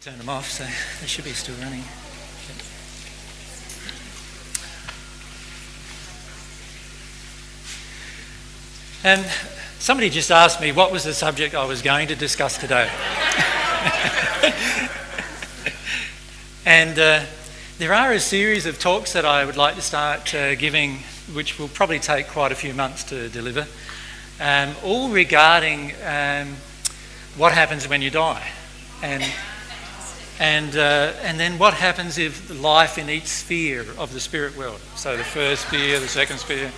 Turn them off, so they should be still running. And somebody just asked me what was the subject I was going to discuss today. And there are a series of talks that I would like to start giving, which will probably take quite a few months to deliver, all regarding what happens when you die. And then what happens if life in each sphere of the spirit world, so the first sphere, the second sphere,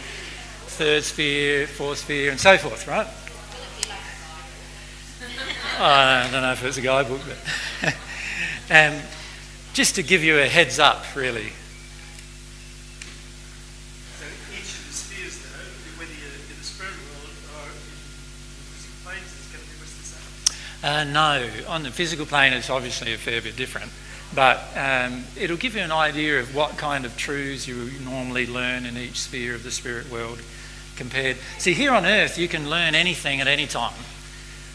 third sphere, fourth sphere, and so forth, right? I don't know if it's a guidebook, but just to give you a heads up, really. So each of the spheres, though, whether you're in the spirit world or in the physical planes, is going to be much the same? No, on the physical plane it's obviously a fair bit different, but it'll give you an idea of what kind of truths you normally learn in each sphere of the spirit world compared. See, here on earth you can learn anything at any time.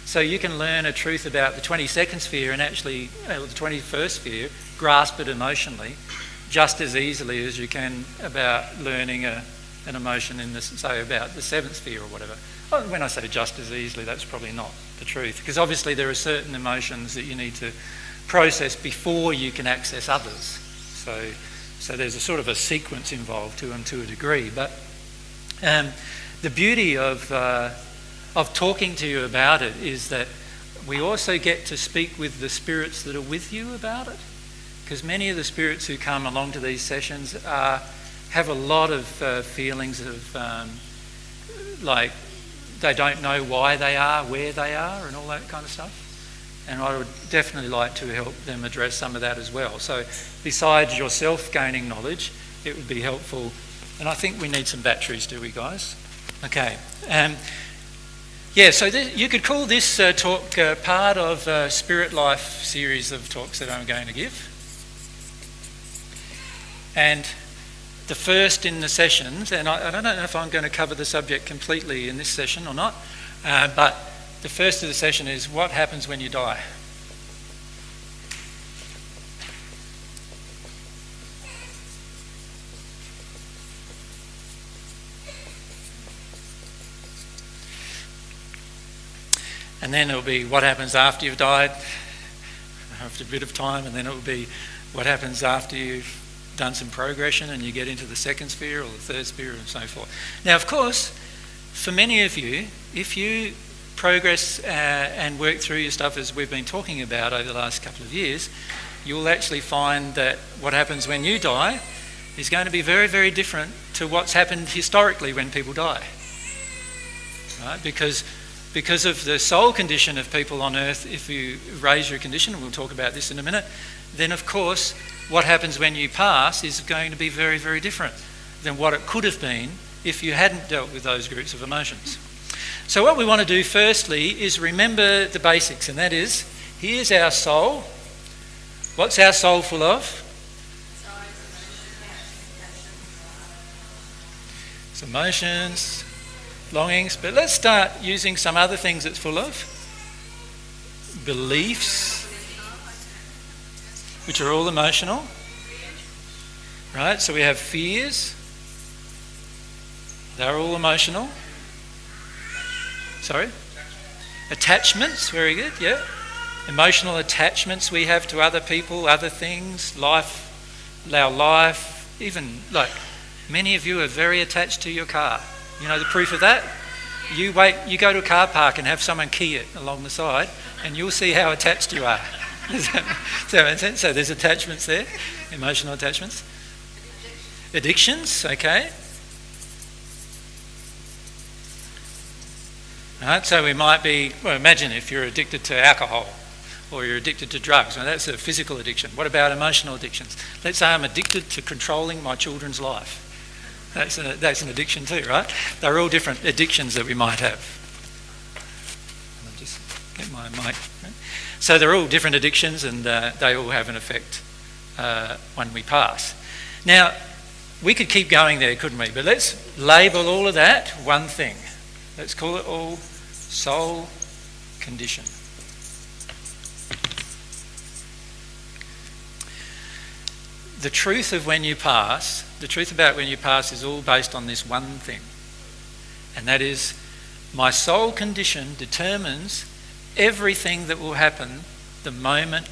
So you can learn a truth about the 22nd sphere and actually, the 21st sphere, grasp it emotionally just as easily as you can about learning an emotion in, say, about the 7th sphere or whatever. When I say just as easily, that's probably not the truth, because obviously there are certain emotions that you need to process before you can access others. So there's a sort of a sequence involved to them to a degree. But the beauty of talking to you about it is that we also get to speak with the spirits that are with you about it, because many of the spirits who come along to these sessions have a lot of feelings of like they don't know why they are where they are and all that kind of stuff, and I would definitely like to help them address some of that as well. So besides yourself gaining knowledge, it would be helpful, and I think we need some batteries, do we, guys? Okay. So you could call this talk part of a Spirit Life series of talks that I'm going to give. And the first in the sessions, and I don't know if I'm going to cover the subject completely in this session or not, but the first of the session is what happens when you die. And then it'll be what happens after you've died, after a bit of time, and then it'll be what happens after you've done some progression and you get into the second sphere or the third sphere and so forth. Now, of course, for many of you, if you progress and work through your stuff as we've been talking about over the last couple of years, you'll actually find that what happens when you die is going to be very, very different to what's happened historically when people die. Right? Because of the soul condition of people on earth, if you raise your condition, and we'll talk about this in a minute, then of course what happens when you pass is going to be very, very different than what it could have been if you hadn't dealt with those groups of emotions. So what we want to do firstly is remember the basics, and that is, here's our soul. What's our soul full of? It's emotions, longings, but let's start using some other things it's full of. Beliefs, which are all emotional, right? So we have fears, they're all emotional. Sorry? Attachments, very good, yeah. Emotional attachments we have to other people, other things, our life, even like many of you are very attached to your car. You know the proof of that? You go to a car park and have someone key it along the side and you'll see how attached you are. Does that make sense? So there's attachments there, emotional attachments. Addictions, okay. Right, so we might be, well, imagine if you're addicted to alcohol or you're addicted to drugs. Well, that's a physical addiction. What about emotional addictions? Let's say I'm addicted to controlling my children's life. That's an addiction too, right? They're all different addictions that we might have. I'll just get my mic. So they're all different addictions, and they all have an effect when we pass. Now, we could keep going there, couldn't we? But let's label all of that one thing. Let's call it all soul condition. the truth of when you pass, the truth about when you pass is all based on this one thing. And that is, my soul condition determines everything that will happen the moment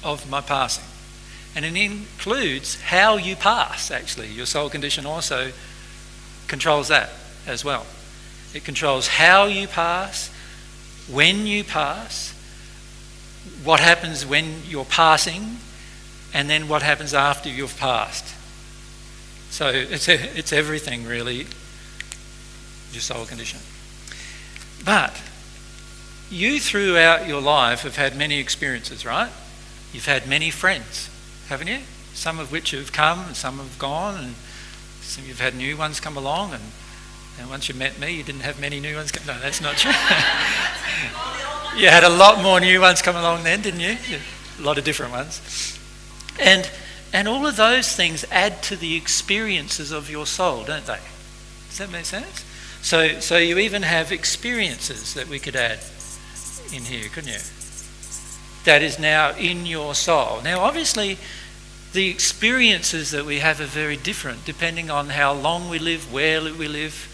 of my passing. And it includes how you pass, actually. Your soul condition also controls that as well. It controls how you pass, when you pass, what happens when you're passing, and then what happens after you've passed. So it's everything, really, your soul condition. But you throughout your life have had many experiences, right? You've had many friends, haven't you? Some of which have come and some have gone, and some you've had new ones come along, and once you met me, you didn't have many new ones come. No, that's not true. You had a lot more new ones come along then, didn't you? A lot of different ones. And all of those things add to the experiences of your soul, don't they? Does that make sense? So you even have experiences that we could add in here, couldn't you? That is now in your soul. Now, obviously, the experiences that we have are very different depending on how long we live, where we live,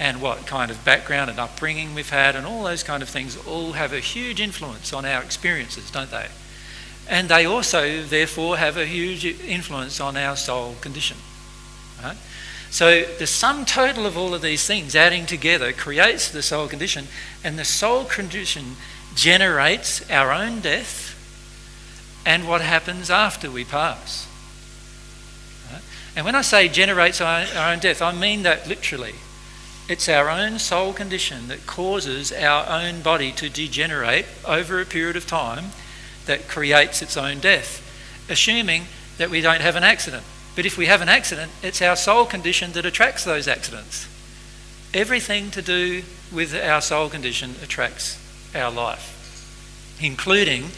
and what kind of background and upbringing we've had, and all those kind of things all have a huge influence on our experiences, don't they? And they also, therefore, have a huge influence on our soul condition. Right? So the sum total of all of these things adding together creates the soul condition, and the soul condition generates our own death and what happens after we pass. Right? And when I say generates our own death, I mean that literally. It's our own soul condition that causes our own body to degenerate over a period of time that creates its own death, assuming that we don't have an accident. But if we have an accident, it's our soul condition that attracts those accidents. Everything to do with our soul condition attracts our life, including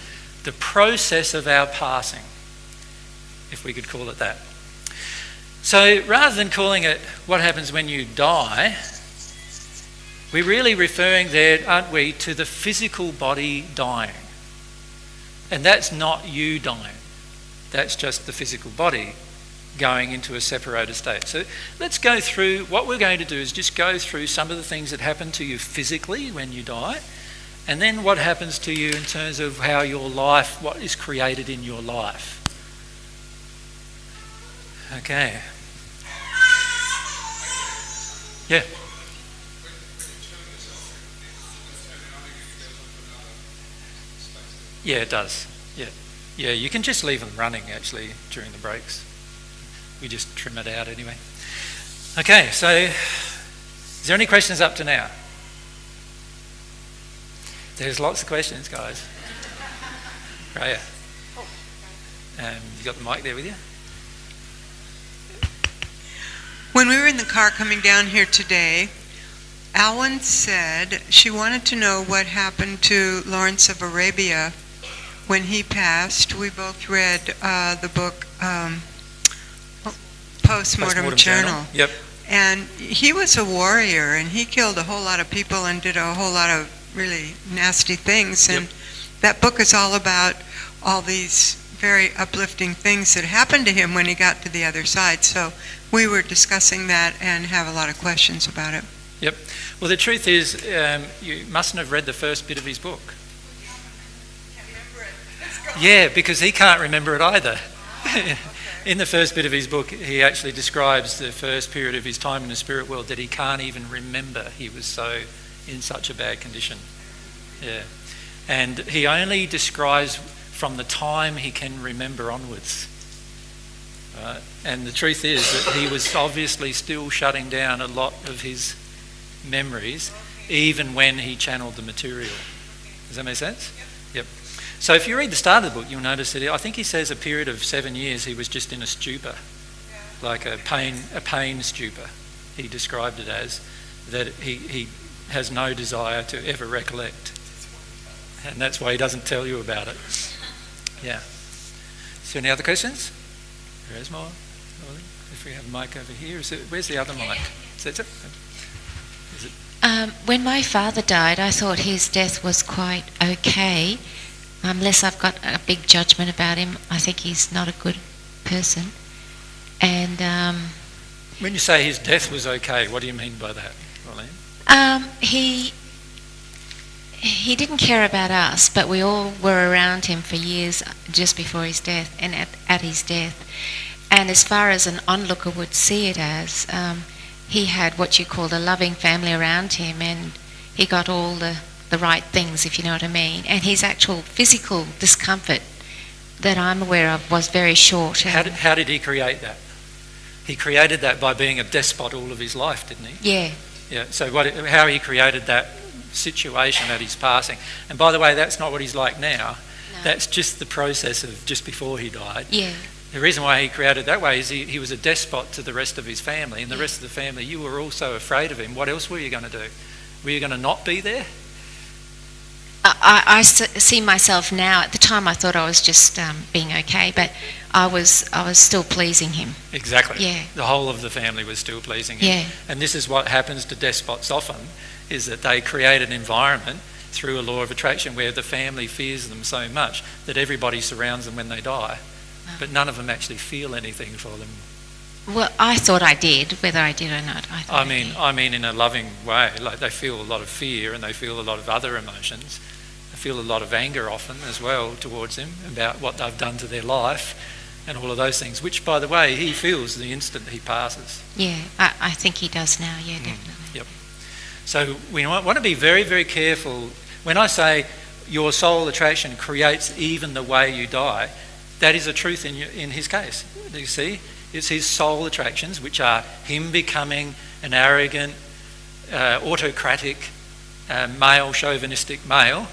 the process of our passing, if we could call it that. So rather than calling it what happens when you die, we're really referring there, aren't we, to the physical body dying. And that's not you dying. That's just the physical body going into a separated state. So let's go through, what we're going to do is just go through some of the things that happen to you physically when you die, and then what happens to you in terms of how your life, what is created in your life. Okay. Yeah. Yeah, it does. Yeah, you can just leave them running actually during the breaks. We just trim it out anyway. Okay, so is there any questions up to now? There's lots of questions, guys. Raya. You got the mic there with you? When we were in the car coming down here today, Alan said she wanted to know what happened to Lawrence of Arabia when he passed. We both read the book Postmortem Journal. Yep. And he was a warrior, and he killed a whole lot of people and did a whole lot of really nasty things. And that book is all about all these very uplifting things that happened to him when he got to the other side. So we were discussing that and have a lot of questions about it. Yep. Well, the truth is, you mustn't have read the first bit of his book. Yeah, because he can't remember it either. In the first bit of his book, he actually describes the first period of his time in the spirit world that he can't even remember. He was so in such a bad condition. Yeah. And he only describes from the time he can remember onwards. Right? And the truth is that he was obviously still shutting down a lot of his memories, even when he channeled the material. Does that make sense? Yep. So if you read the start of the book, you'll notice that I think he says a period of 7 years he was just in a stupor, like a pain stupor. He described it as that he has no desire to ever recollect. And that's why he doesn't tell you about it. Yeah. Is there any other questions? There is more. If we have a mic over here, where's the other mic? Is it? When my father died, I thought his death was quite okay. Unless I've got a big judgment about him, I think he's not a good person. And When you say his death was okay, what do you mean by that, Rolene? he didn't care about us, but we all were around him for years just before his death and at his death. And as far as an onlooker would see it as, he had what you call a loving family around him, and he got all the right things, if you know what I mean. And his actual physical discomfort that I'm aware of was very short. How did he create that? He created that by being a despot all of his life, didn't he? Yeah. Yeah. So how he created that situation at his passing. And by the way, that's not what he's like now. No. That's just the process of just before he died. Yeah. The reason why he created that way is he was a despot to the rest of his family, and the rest of the family, you were also afraid of him. What else were you going to do? Were you going to not be there? I see myself now. At the time, I thought I was just being okay, but I was still pleasing him. Exactly. Yeah. The whole of the family was still pleasing him. Yeah. And this is what happens to despots often, is that they create an environment through a law of attraction where the family fears them so much that everybody surrounds them when they die, but none of them actually feel anything for them. Well, I thought I did, whether I did or not. I mean in a loving way. Like, they feel a lot of fear and they feel a lot of other emotions. They feel a lot of anger often as well towards him about what they've done to their life and all of those things, which, by the way, he feels the instant he passes. Yeah, I think he does now, yeah, definitely. Yep. So we want to be very, very careful. When I say your soul attraction creates even the way you die, that is a truth in his case. Do you see? It's his soul attractions, which are him becoming an arrogant, autocratic, male, chauvinistic male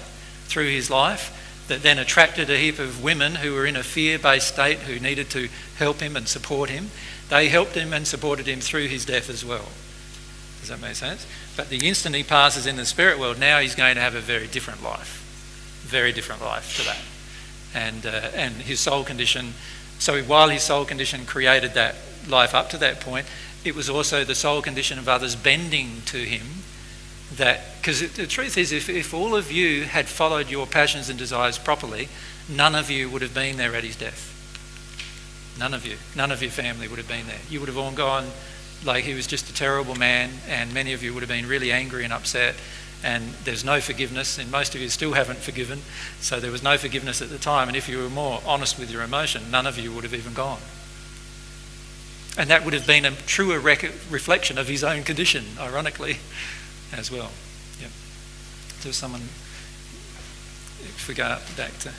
through his life, that then attracted a heap of women who were in a fear-based state who needed to help him and support him. They helped him and supported him through his death as well. Does that make sense? But the instant he passes in the spirit world, now he's going to have a very different life to that. And his soul condition, so while his soul condition created that life up to that point, it was also the soul condition of others bending to him. That, because the truth is, if all of you had followed your passions and desires properly, none of you would have been there at his death. None of your family would have been there. You would have all gone like he was just a terrible man, and many of you would have been really angry and upset, and there's no forgiveness, and most of you still haven't forgiven, so there was no forgiveness at the time, and if you were more honest with your emotion, none of you would have even gone. And that would have been a truer reflection of his own condition, ironically, as well. Yep. Does someone, if we go back to,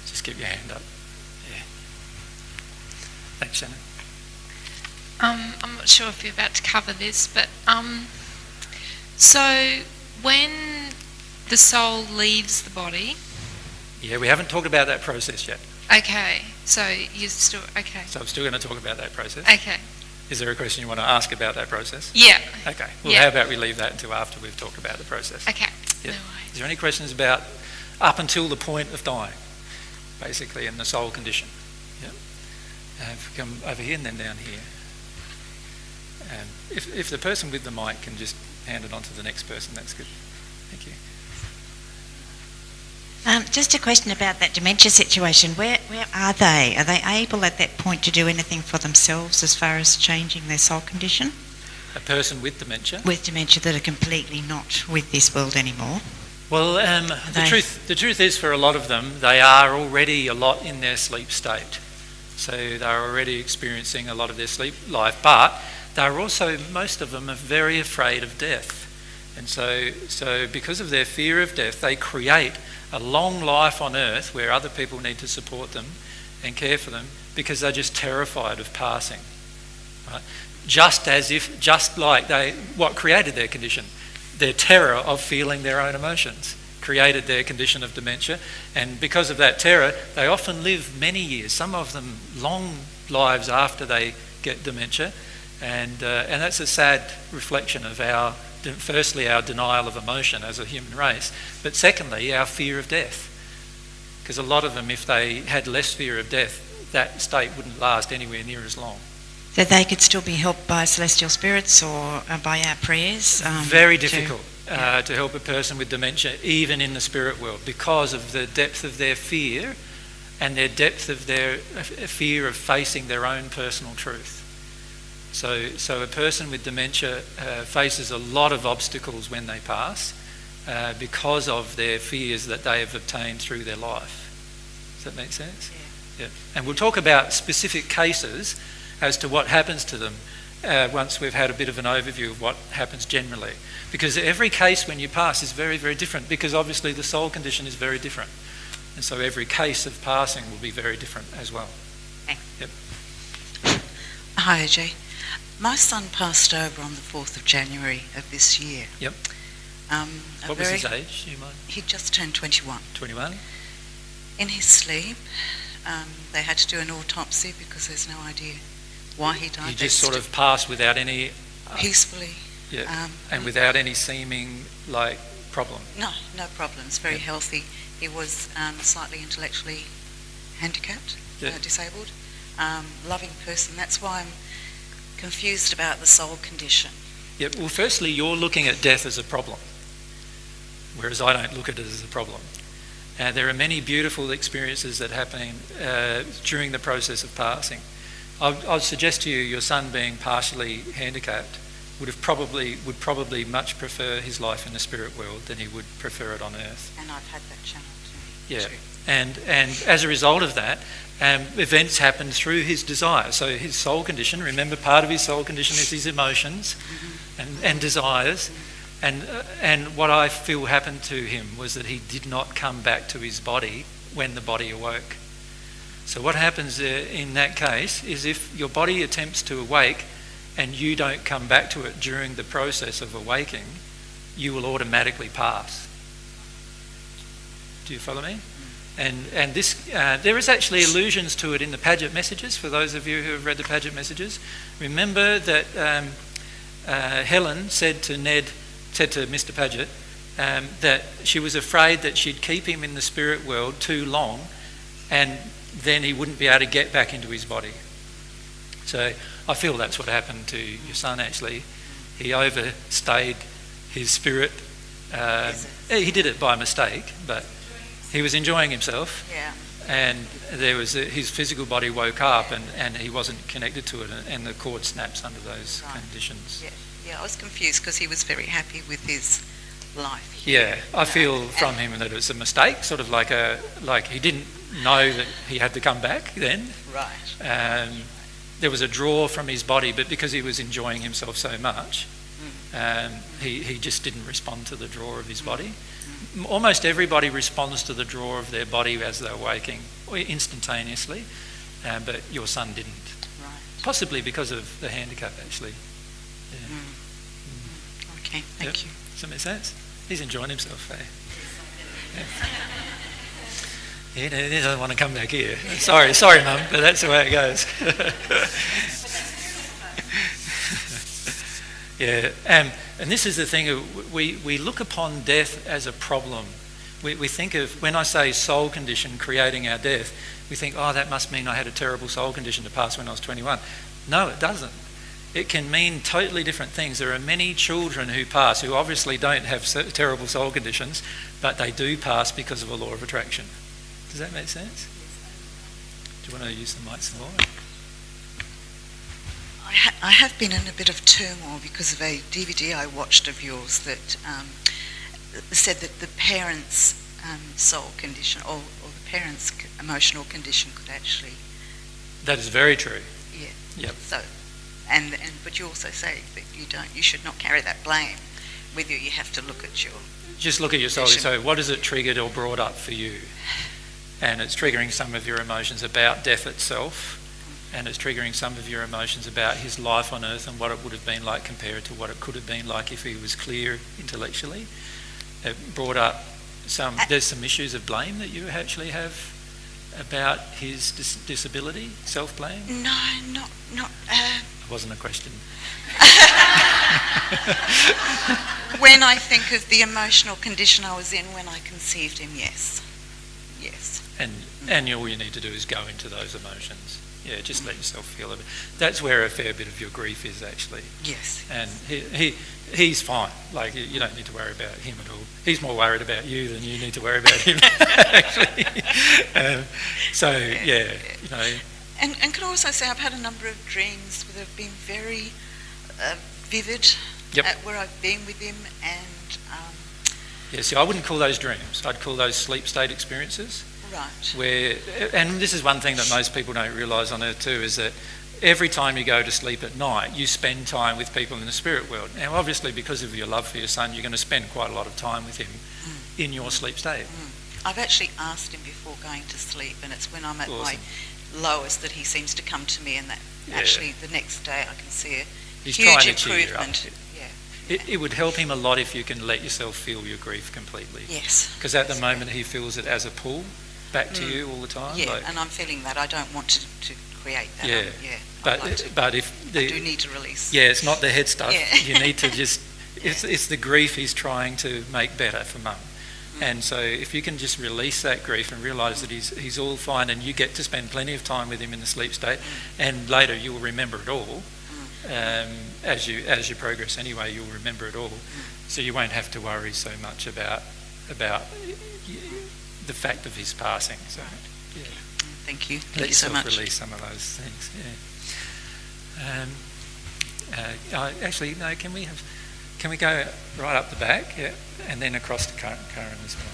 just keep your hand up. Yeah. Thanks, Shannon. I'm not sure if you're about to cover this, but so when the soul leaves the body... Yeah, we haven't talked about that process yet. Okay, so you're still... Okay. So I'm still going to talk about that process. Okay. Is there a question you want to ask about that process? Yeah. Okay. Well, yeah. How about we leave that until after we've talked about the process? Okay. Yep. No worries. Is there any questions about up until the point of dying, basically, in the soul condition? Yep. Come over here and then down here. If the person with the mic can just hand it on to the next person, that's good. Thank you. Just a question about that dementia situation. Where are they? Are they able at that point to do anything for themselves as far as changing their soul condition? A person with dementia? With dementia that are completely not with this world anymore. Well, the truth is, for a lot of them, they are already a lot in their sleep state. So they're already experiencing a lot of their sleep life, but they're also, most of them are very afraid of death. And so because of their fear of death, they create a long life on earth where other people need to support them and care for them because they're just terrified of passing. Right? Just like what created their condition, their terror of feeling their own emotions created their condition of dementia, and because of that terror, they often live many years, some of them long lives after they get dementia, and that's a sad reflection of firstly our denial of emotion as a human race, but secondly our fear of death, because a lot of them, if they had less fear of death, that state wouldn't last anywhere near as long. So they could still be helped by celestial spirits or by our prayers? Very difficult to help a person with dementia, even in the spirit world, because of the depth of their fear and their depth of their fear of facing their own personal truth. So a person with dementia faces a lot of obstacles when they pass because of their fears that they have obtained through their life. Does that make sense? Yeah. And we'll talk about specific cases as to what happens to them once we've had a bit of an overview of what happens generally. Because every case when you pass is very, very different, because obviously the soul condition is very different. And so every case of passing will be very different as well. Thanks. Yep. Hi, AJ. My son passed over on the 4th of January of this year. Yep. What was his age, you mind? He just turned 21. 21? In his sleep, they had to do an autopsy because there's no idea why he died. He just sort of passed without any... peacefully. Yeah, and without any seeming, problem? No problems, very healthy. He was slightly intellectually handicapped, disabled, loving person. That's why I'm confused about the soul condition. Yeah, well, firstly, you're looking at death as a problem, whereas I don't look at it as a problem. There are many beautiful experiences that happen during the process of passing. I'd suggest to you your son being partially handicapped would probably much prefer his life in the spirit world than he would prefer it on earth. And I've had that channel too. Yeah, and as a result of that, events happen through his desire. So his soul condition, remember, part of his soul condition is his emotions and desires. And what I feel happened to him was that he did not come back to his body when the body awoke. So what happens in that case is if your body attempts to awake and you don't come back to it during the process of awaking, you will automatically pass. Do you follow me? And this, there is actually allusions to it in the Paget messages, for those of you who have read the Paget messages. Remember that Helen said to Mr. Paget that she was afraid that she'd keep him in the spirit world too long and then he wouldn't be able to get back into his body. So I feel that's what happened to your son actually. He overstayed his spirit. He did it by mistake, but he was enjoying himself. Yeah. And there was his physical body woke up and he wasn't connected to it, and the cord snaps under those conditions. Yeah, I was confused because he was very happy with his life. Yeah, I feel from him that it was a mistake, sort of like he didn't know that he had to come back then. Right. There was a draw from his body, but because he was enjoying himself so much, he just didn't respond to the draw of his body. Almost everybody responds to the draw of their body as they're waking, instantaneously, but your son didn't. Right. Possibly because of the handicap, actually. Yeah. Okay, thank you. Does that make sense? He's enjoying himself, eh? Yeah. He doesn't want to come back here. Sorry, Mum, but that's the way it goes. Yeah, and this is the thing, we look upon death as a problem. We think of, when I say soul condition creating our death, we think, oh, that must mean I had a terrible soul condition to pass when I was 21. No, it doesn't. It can mean totally different things. There are many children who pass who obviously don't have terrible soul conditions, but they do pass because of a law of attraction. Does that make sense? Do you want to use the mic some more? I have been in a bit of turmoil because of a DVD I watched of yours that said that the parents' soul condition or the parents' emotional condition could actually... That is very true. Yeah. Yep. So, but you also say that you should not carry that blame with you. You have to look at your... Just look at your soul. So what has it triggered or brought up for you? And it's triggering some of your emotions about death itself, and it's triggering some of your emotions about his life on earth and what it would have been like compared to what it could have been like if he was clear intellectually. It brought up there's some issues of blame that you actually have about his disability, self-blame? No, not. It wasn't a question. When I think of the emotional condition I was in when I conceived him, yes. And all you need to do is go into those emotions. Yeah, just let yourself feel it. That's where a fair bit of your grief is, actually. Yes. And he's fine. Like, you don't need to worry about him at all. He's more worried about you than you need to worry about him, actually. You know. And can I also say I've had a number of dreams that have been very vivid at where I've been with him, and yeah, see, I wouldn't call those dreams. I'd call those sleep state experiences. right. And this is one thing that most people don't realise on Earth too, is that every time you go to sleep at night, you spend time with people in the spirit world. Now, obviously, because of your love for your son, you're going to spend quite a lot of time with him in your sleep state. I've actually asked him before going to sleep, and it's when I'm at my lowest that he seems to come to me, and that actually the next day I can see a He's huge trying to cheer you up. improvement. It would help him a lot if you can let yourself feel your grief completely. Yes. Because at the moment he feels it as a pull back to you all the time. Yeah, like, and I'm feeling that. I don't want to create that. Yeah. But if I do need to release. Yeah, it's not the head stuff. Yeah. You need to just... It's the grief he's trying to make better for mum. And so if you can just release that grief and realise that he's all fine, and you get to spend plenty of time with him in the sleep state, and later you'll remember it all. As you progress anyway, you'll remember it all, so you won't have to worry so much about the fact of his passing. So, yeah. Thank you. Let Thank you so yourself much. release some of those things. Yeah. Actually, no. Can we go right up the back? Yeah, and then across to Karen as well.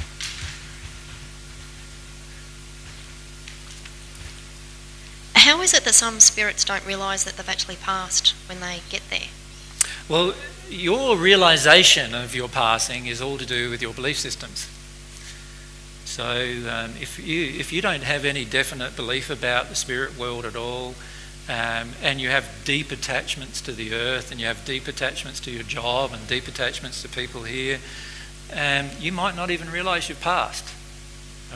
How is it that some spirits don't realise that they've actually passed when they get there? Well, your realisation of your passing is all to do with your belief systems. So if you don't have any definite belief about the spirit world at all, and you have deep attachments to the earth, and you have deep attachments to your job, and deep attachments to people here, you might not even realise you've passed.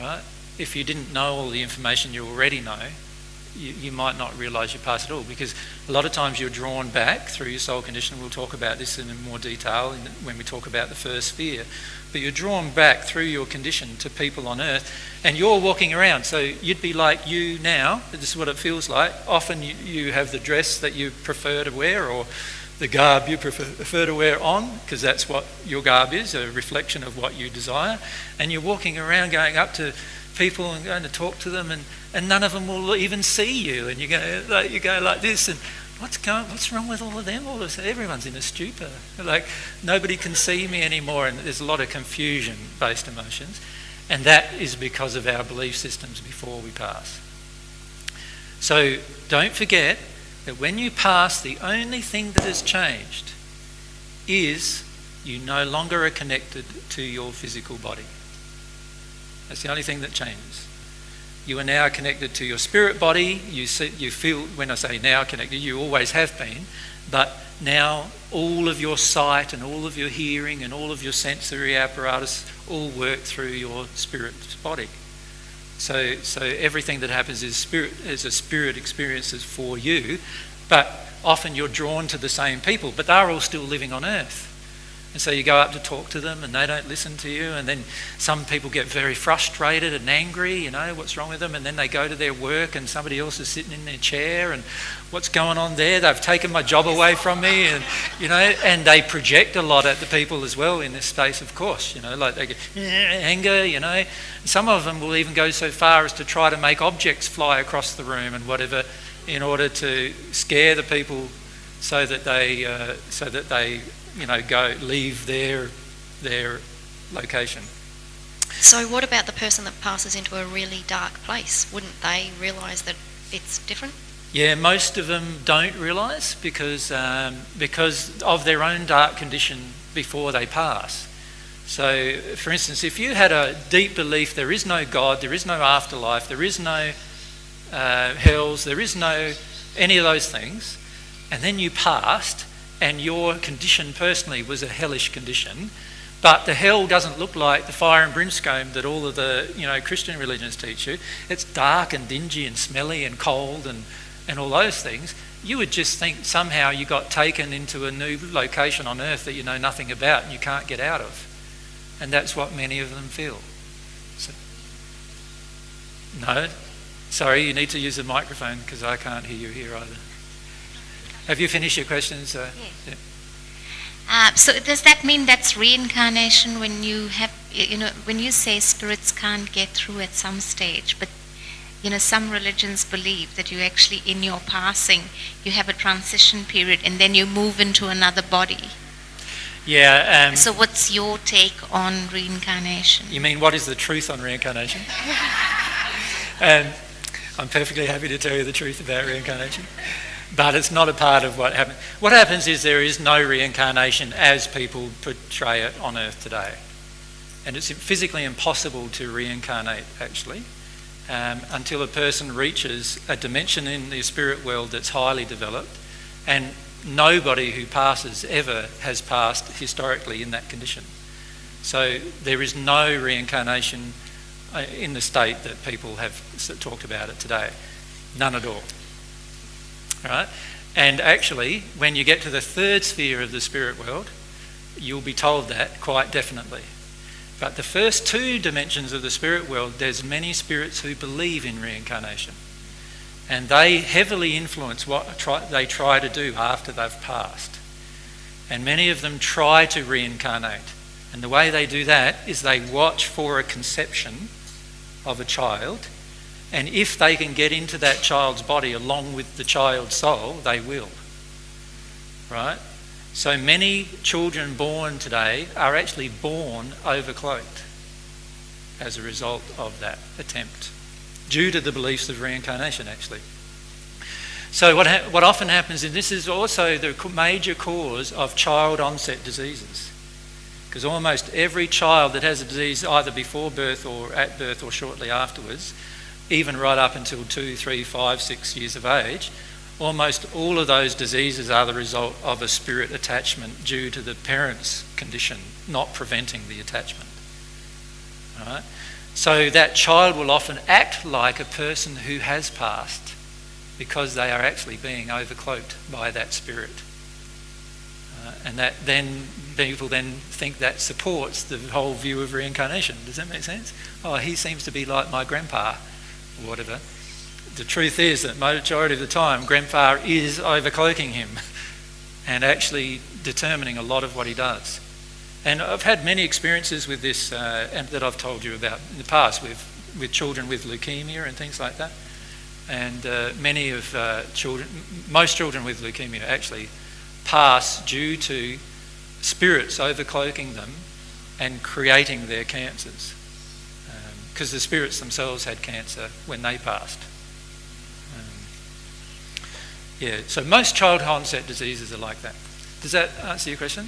Right? If you didn't know all the information you already know, you might not realise you passed at all, because a lot of times you're drawn back through your soul condition. We'll talk about this in more detail when we talk about the first sphere. But you're drawn back through your condition to people on earth, and you're walking around. So you'd be like you now. This is what it feels like. Often you have the dress that you prefer to wear, or the garb you prefer to wear on, because that's what your garb is, a reflection of what you desire. And you're walking around going up to people and going to talk to them, and none of them will even see you, and you go like this, and what's wrong with all of them? Everyone's in a stupor, like nobody can see me anymore, and there's a lot of confusion based emotions, and that is because of our belief systems before we pass. So don't forget that when you pass, the only thing that has changed is you no longer are connected to your physical body. That's the only thing that changes. You are now connected to your spirit body. You feel, when I say now connected, you always have been, but now all of your sight and all of your hearing and all of your sensory apparatus all work through your spirit's body. So everything that happens is a spirit experiences for you, but often you're drawn to the same people, but they're all still living on earth. And so you go up to talk to them and they don't listen to you, and then some people get very frustrated and angry, what's wrong with them, and then they go to their work and somebody else is sitting in their chair, and what's going on there? They've taken my job away from me, and and they project a lot at the people as well in this space, of course, like they get anger, Some of them will even go so far as to try to make objects fly across the room and whatever, in order to scare the people so that they leave their location. So what about the person that passes into a really dark place? Wouldn't they realise that it's different? Yeah, most of them don't realise because of their own dark condition before they pass. So, for instance, if you had a deep belief there is no God, there is no afterlife, there is no hells, there is no any of those things, and then you passed, and your condition personally was a hellish condition, but the hell doesn't look like the fire and brimstone that all of the Christian religions teach you. It's dark and dingy and smelly and cold and all those things. You would just think somehow you got taken into a new location on earth that you know nothing about and you can't get out of. And that's what many of them feel. So, no, Sorry, you need to use the microphone because I can't hear you here either. Have you finished your questions? Yes. Yeah. So does that mean that's reincarnation when you have, when you say spirits can't get through at some stage, but some religions believe that you actually, in your passing, you have a transition period and then you move into another body. Yeah. So what's your take on reincarnation? You mean what is the truth on reincarnation? I'm perfectly happy to tell you the truth about reincarnation. But it's not a part of what happens. What happens is there is no reincarnation as people portray it on Earth today. And it's physically impossible to reincarnate, actually, until a person reaches a dimension in the spirit world that's highly developed, and nobody who passes ever has passed historically in that condition. So there is no reincarnation in the state that people have talked about it today. None at all. Right? And actually, when you get to the third sphere of the spirit world, you'll be told that quite definitely. But the first two dimensions of the spirit world, there's many spirits who believe in reincarnation. And they heavily influence what they try to do after they've passed. And many of them try to reincarnate. And the way they do that is they watch for a conception of a child, and if they can get into that child's body along with the child's soul, they will. Right? So many children born today are actually born overcloaked as a result of that attempt, due to the beliefs of reincarnation, actually. So what often happens, and this is also the major cause of child onset diseases, because almost every child that has a disease either before birth or at birth or shortly afterwards, even right up until 2, 3, 5, 6 years of age, almost all of those diseases are the result of a spirit attachment due to the parent's condition not preventing the attachment. All right? So that child will often act like a person who has passed because they are actually being overcloaked by that spirit. And that then people then think that supports the whole view of reincarnation. Does that make sense? Oh, he seems to be like my grandpa, or whatever. The truth is that majority of the time, grandpa is overcloaking him and actually determining a lot of what he does. And I've had many experiences with this and that I've told you about in the past with children with leukemia and things like that. And most children with leukemia actually pass due to spirits overcloaking them and creating their cancers, because the spirits themselves had cancer when they passed. So most child onset diseases are like that. Does that answer your question?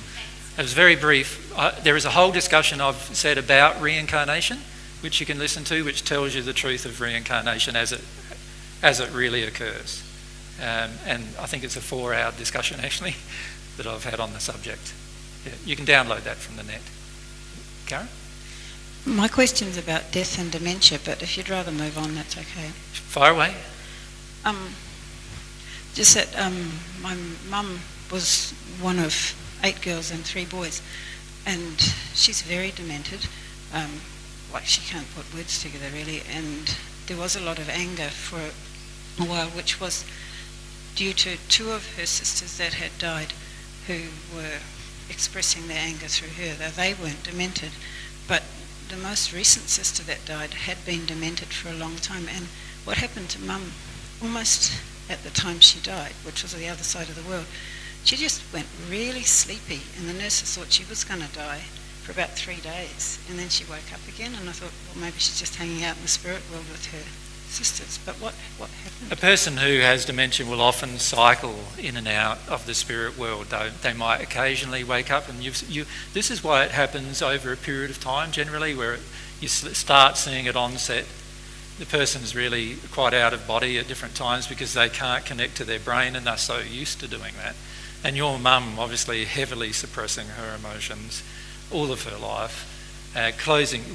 It was very brief. There is a whole discussion I've said about reincarnation, which you can listen to, which tells you the truth of reincarnation as it really occurs. And I think it's a 4-hour discussion actually that I've had on the subject. Yeah, you can download that from the net. Karen? My question's about death and dementia, but if you'd rather move on, that's okay. Fire away. Just that my mum was one of 8 girls and 3 boys, and she's very demented. Like she can't put words together really, and there was a lot of anger for a while, which was due to 2 of her sisters that had died who were expressing their anger through her, though they weren't demented. But the most recent sister that died had been demented for a long time, and what happened to Mum almost at the time she died, which was the other side of the world, she just went really sleepy, and the nurses thought she was going to die for about 3 days, and then she woke up again, and I thought, well, maybe she's just hanging out in the spirit world with her sisters. But what happened? A person who has dementia will often cycle in and out of the spirit world, though. They might occasionally wake up, and this is why it happens over a period of time generally, where you start seeing it onset. The person's really quite out of body at different times because they can't connect to their brain and they're so used to doing that. And your mum obviously heavily suppressing her emotions all of her life,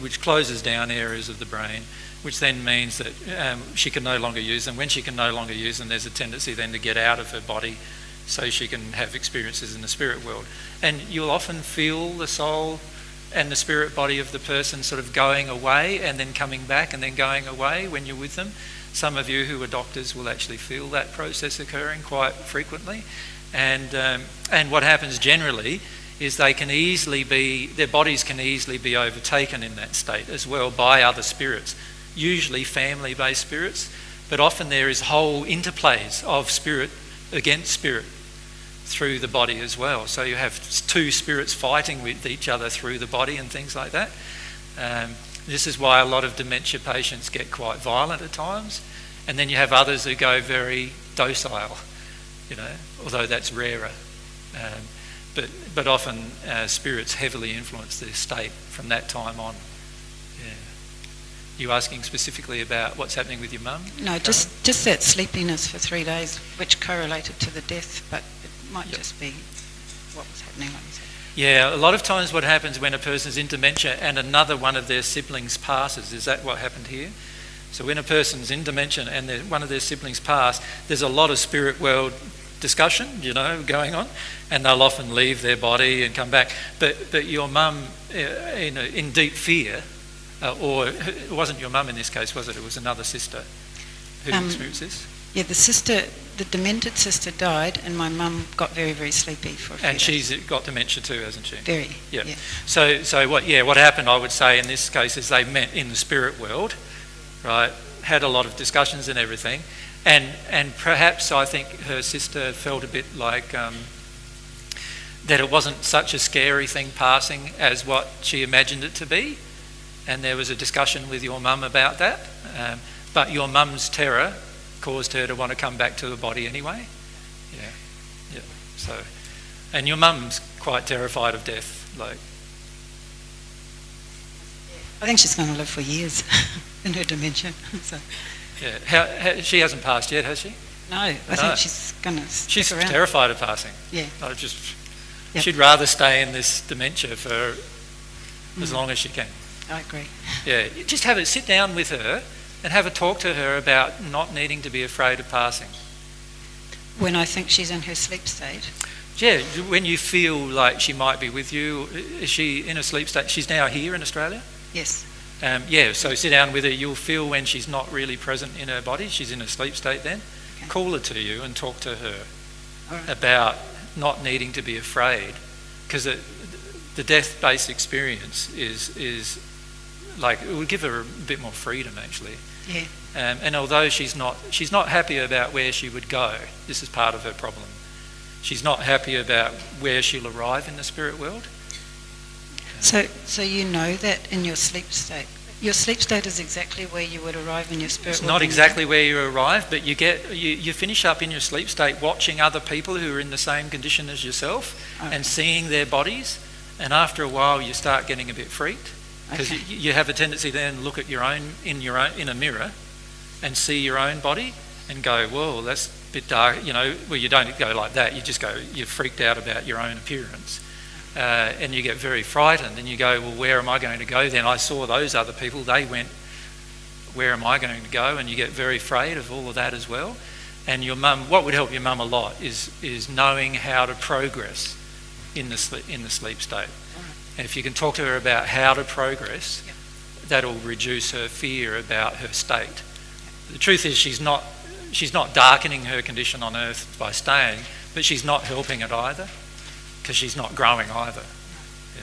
which closes down areas of the brain, which then means that she can no longer use them. When she can no longer use them, there's a tendency then to get out of her body so she can have experiences in the spirit world. And you'll often feel the soul and the spirit body of the person sort of going away and then coming back and then going away when you're with them. Some of you who are doctors will actually feel that process occurring quite frequently. And what happens generally is their bodies can easily be overtaken in that state as well by other spirits, usually family-based spirits, but often there is whole interplays of spirit against spirit through the body as well. So you have two spirits fighting with each other through the body and things like that. This is why a lot of dementia patients get quite violent at times. And then you have others who go very docile, although that's rarer. But often spirits heavily influence their state from that time on. Yeah. You asking specifically about what's happening with your mum? No, just that sleepiness for 3 days, which correlated to the death, but it might just be what was happening, like you said. Yeah, a lot of times what happens when a person's in dementia and another one of their siblings passes, is that what happened here? So when a person's in dementia and one of their siblings pass, there's a lot of spirit world discussion, going on, and they'll often leave their body and come back. But your mum, in deep fear, or it wasn't your mum in this case, was it? It was another sister who experienced this? Yeah, the demented sister died, and my mum got very, very sleepy for a few And days. she's got dementia too, hasn't she? Very, Yeah. yeah. So what happened, I would say, in this case is they met in the spirit world, right? Had a lot of discussions and everything. And perhaps I think her sister felt a bit like that it wasn't such a scary thing passing as what she imagined it to be. And there was a discussion with your mum about that. But your mum's terror caused her to want to come back to the body anyway. Yeah. So, and your mum's quite terrified of death. I think she's going to live for years in her dementia. So. Yeah. She hasn't passed yet, has she? No, I think she's going to stick She's around. terrified of passing. Yeah. Yep. She'd rather stay in this dementia for as long as she can. I agree. Yeah, just sit down with her and have a talk to her about not needing to be afraid of passing. When I think she's in her sleep state. Yeah, when you feel like she might be with you, is she in a sleep state? She's now here in Australia? Yes. So sit down with her. You'll feel when she's not really present in her body, she's in a sleep state then. Okay. Call her to you and talk to her about not needing to be afraid, because the death-based experience is like, it will give her a bit more freedom actually. Yeah. And although she's not happy about where she would go, this is part of her problem. She's not happy about where she'll arrive in the spirit world. So you know that in your sleep state. Your sleep state is exactly where you would arrive in your spirit world. It's not exactly where you arrive, but you finish up in your sleep state watching other people who are in the same condition as yourself and seeing their bodies, and after a while you start getting a bit freaked, because you have a tendency then to look at your own in a mirror and see your own body and go, whoa, that's a bit dark, well, you don't go like that, you just go, you're freaked out about your own appearance. And you get very frightened and you go, well, where am I going to go then? I saw those other people, they went, where am I going to go? And you get very afraid of all of that as well. And your mum, what would help your mum a lot is knowing how to progress in the sleep state. And if you can talk to her about how to progress, that'll reduce her fear about her state. The truth is she's not darkening her condition on earth by staying, but she's not helping it either, because she's not growing either. Yeah.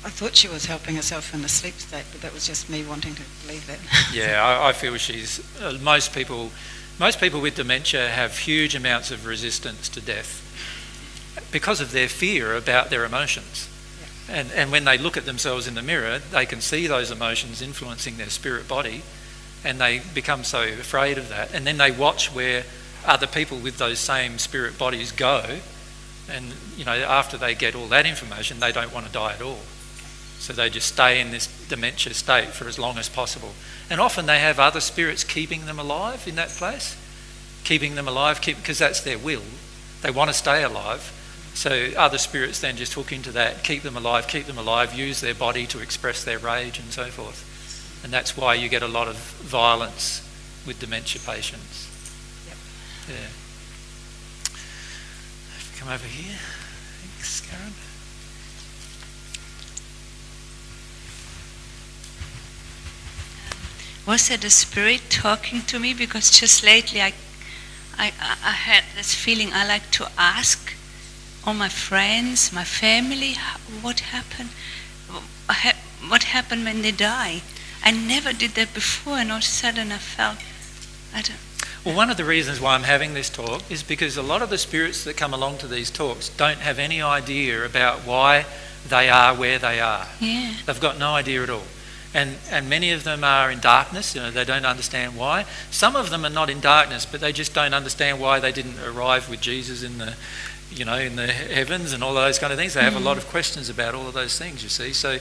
I thought she was helping herself in the sleep state, but that was just me wanting to believe that. Yeah, I feel she's... most people with dementia have huge amounts of resistance to death because of their fear about their emotions. Yeah. And when they look at themselves in the mirror, they can see those emotions influencing their spirit body, and they become so afraid of that. And then they watch where other people with those same spirit bodies go, and after they get all that information, they don't want to die at all. So they just stay in this dementia state for as long as possible. And often they have other spirits keeping them alive in that place, because that's their will. They want to stay alive. So other spirits then just hook into that, keep them alive, use their body to express their rage and so forth. And that's why you get a lot of violence with dementia patients. Yep. Yeah. Come over here. Thanks, Karen. was it a spirit talking to me? Because just lately I had this feeling I like to ask all my friends, my family, what happened? What happened when they die? I never did that before, and all of a sudden I felt, Well, one of the reasons why I'm having this talk is because a lot of the spirits that come along to these talks don't have any idea about why they are where they are. Yeah. They've got no idea at all. And many of them are in darkness, they don't understand why. Some of them are not in darkness, but they just don't understand why they didn't arrive with Jesus in the heavens and all those kind of things. They have a lot of questions about all of those things, you see. So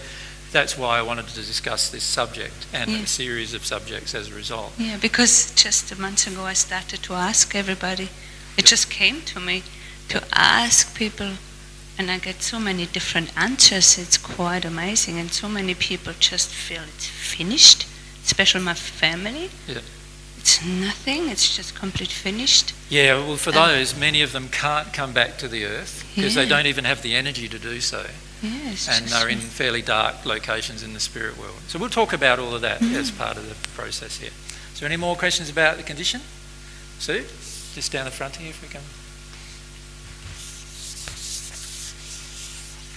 that's why I wanted to discuss this subject and a series of subjects as a result. Yeah, because just a month ago I started to ask everybody. It just came to me to ask people, and I get so many different answers. It's quite amazing, and so many people just feel it's finished, especially my family. Yeah. It's nothing, it's just complete finished. Yeah, well, for those, many of them can't come back to the earth because they don't even have the energy to do so. Yes, and are in fairly dark locations in the spirit world. So we'll talk about all of that as part of the process here. Is there any more questions about the condition? Sue, just down the front here if we can.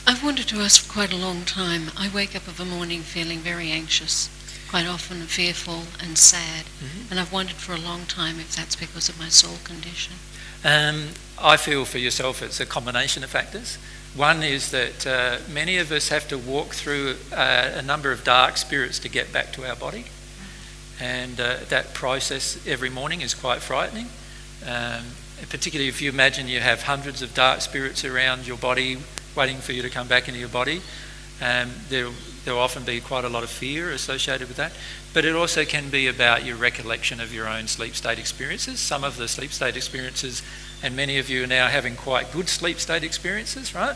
I've wanted to ask for quite a long time. I wake up of a morning feeling very anxious, quite often fearful and sad, and I've wondered for a long time if that's because of my soul condition. I feel for yourself it's a combination of factors. One is that many of us have to walk through a number of dark spirits to get back to our body, and that process every morning is quite frightening, particularly if you imagine you have hundreds of dark spirits around your body waiting for you to come back into your body. There will often be quite a lot of fear associated with that, but it also can be about your recollection of your own sleep state experiences. Some of the sleep state experiences, and many of you are now having quite good sleep state experiences, right?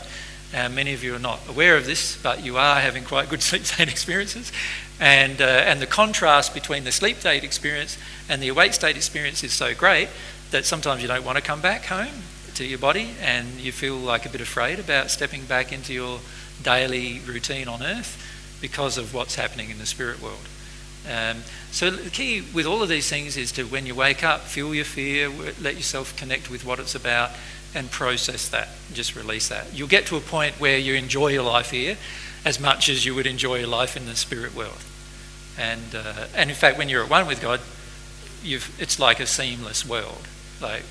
Many of you are not aware of this, but you are having quite good sleep state experiences. And the contrast between the sleep state experience and the awake state experience is so great that sometimes you don't want to come back home to your body, and you feel like a bit afraid about stepping back into your daily routine on earth because of what's happening in the spirit world. So the key with all of these things is to, when you wake up, feel your fear, let yourself connect with what it's about and process that, just release that. You'll get to a point where you enjoy your life here as much as you would enjoy your life in the spirit world. And in fact, when you're at one with God, it's like a seamless world. Like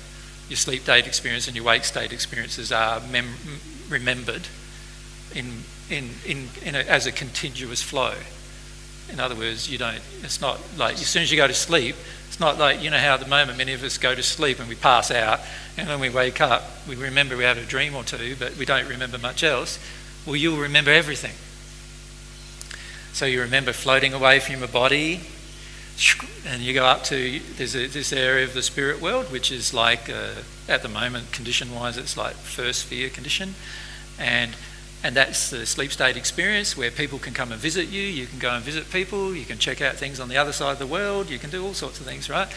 your sleep state experience and your wake state experiences are remembered as a continuous flow. In other words, it's not like as soon as you go to sleep, it's not like, how at the moment many of us go to sleep and we pass out, and when we wake up, we remember we had a dream or two, but we don't remember much else. Well, you'll remember everything. So you remember floating away from your body, and you go up to this area of the spirit world, which is like, at the moment, condition-wise, it's like first sphere condition, and that's the sleep state experience where people can come and visit you. You can go and visit people. You can check out things on the other side of the world. You can do all sorts of things, right?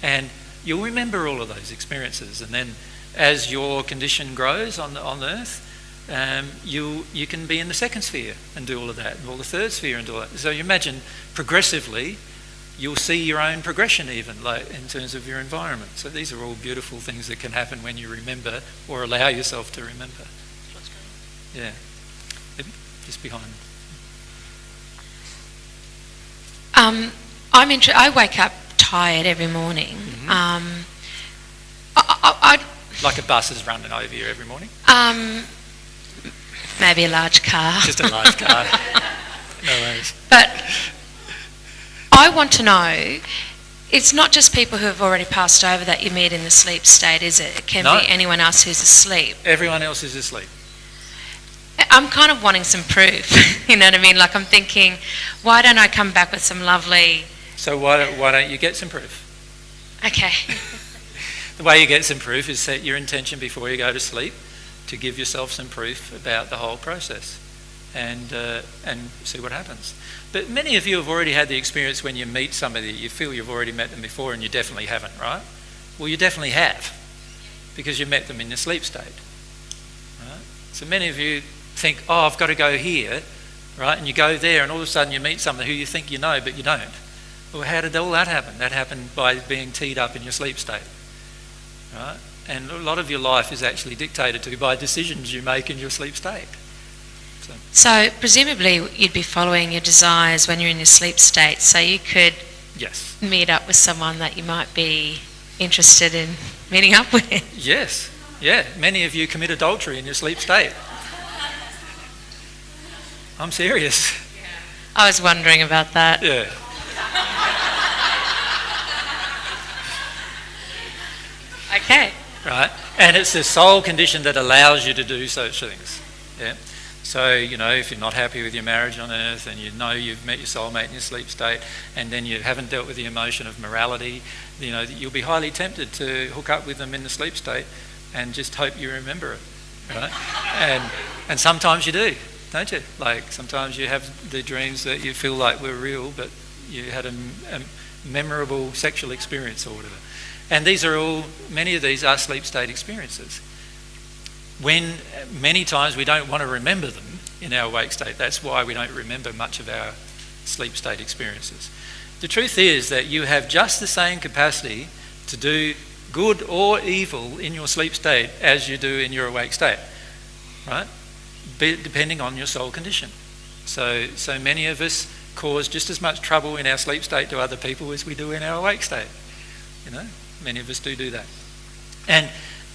And you'll remember all of those experiences. And then as your condition grows on earth, you can be in the second sphere and do all of that, or the third sphere and do all that. So you imagine progressively you'll see your own progression even, like in terms of your environment. So these are all beautiful things that can happen when you remember or allow yourself to remember. Yeah. Just behind. I wake up tired every morning. Like a bus is running over you every morning? Maybe a large car. Just a large car. No worries. But I want to know, it's not just people who have already passed over that you meet in the sleep state, is it? It can be anyone else who's asleep. Everyone else is asleep. I'm kind of wanting some proof, you know what I mean? Like I'm thinking, why don't I come back with some lovely... So why don't you get some proof? Okay. The way you get some proof is set your intention before you go to sleep to give yourself some proof about the whole process and see what happens. But many of you have already had the experience when you meet somebody, you feel you've already met them before and you definitely haven't, right? Well, you definitely have, because you met them in the sleep state. Right? So many of you think, oh, I've got to go here, right? And you go there and all of a sudden you meet someone who you think you know, but you don't. Well, how did all that happen? That happened by being teed up in your sleep state, right? And a lot of your life is actually dictated to by decisions you make in your sleep state. So presumably you'd be following your desires when you're in your sleep state, so you could Yes. meet up with someone that you might be interested in meeting up with. Yes. Yeah. Many of you commit adultery in your sleep state. I'm serious. I was wondering about that. Yeah. Okay. Right? And it's the soul condition that allows you to do such things. Yeah. So, if you're not happy with your marriage on earth and you know you've met your soulmate in your sleep state and then you haven't dealt with the emotion of morality, you'll be highly tempted to hook up with them in the sleep state and just hope you remember it. Right? And sometimes you do, don't you? Like sometimes you have the dreams that you feel like were real, but you had a memorable sexual experience or whatever. And many of these are sleep state experiences. When many times we don't want to remember them in our awake state. That's why we don't remember much of our sleep state experiences. The truth is that you have just the same capacity to do good or evil in your sleep state as you do in your awake state, right? Depending on your soul condition. So many of us cause just as much trouble in our sleep state to other people as we do in our awake state. Many of us do that.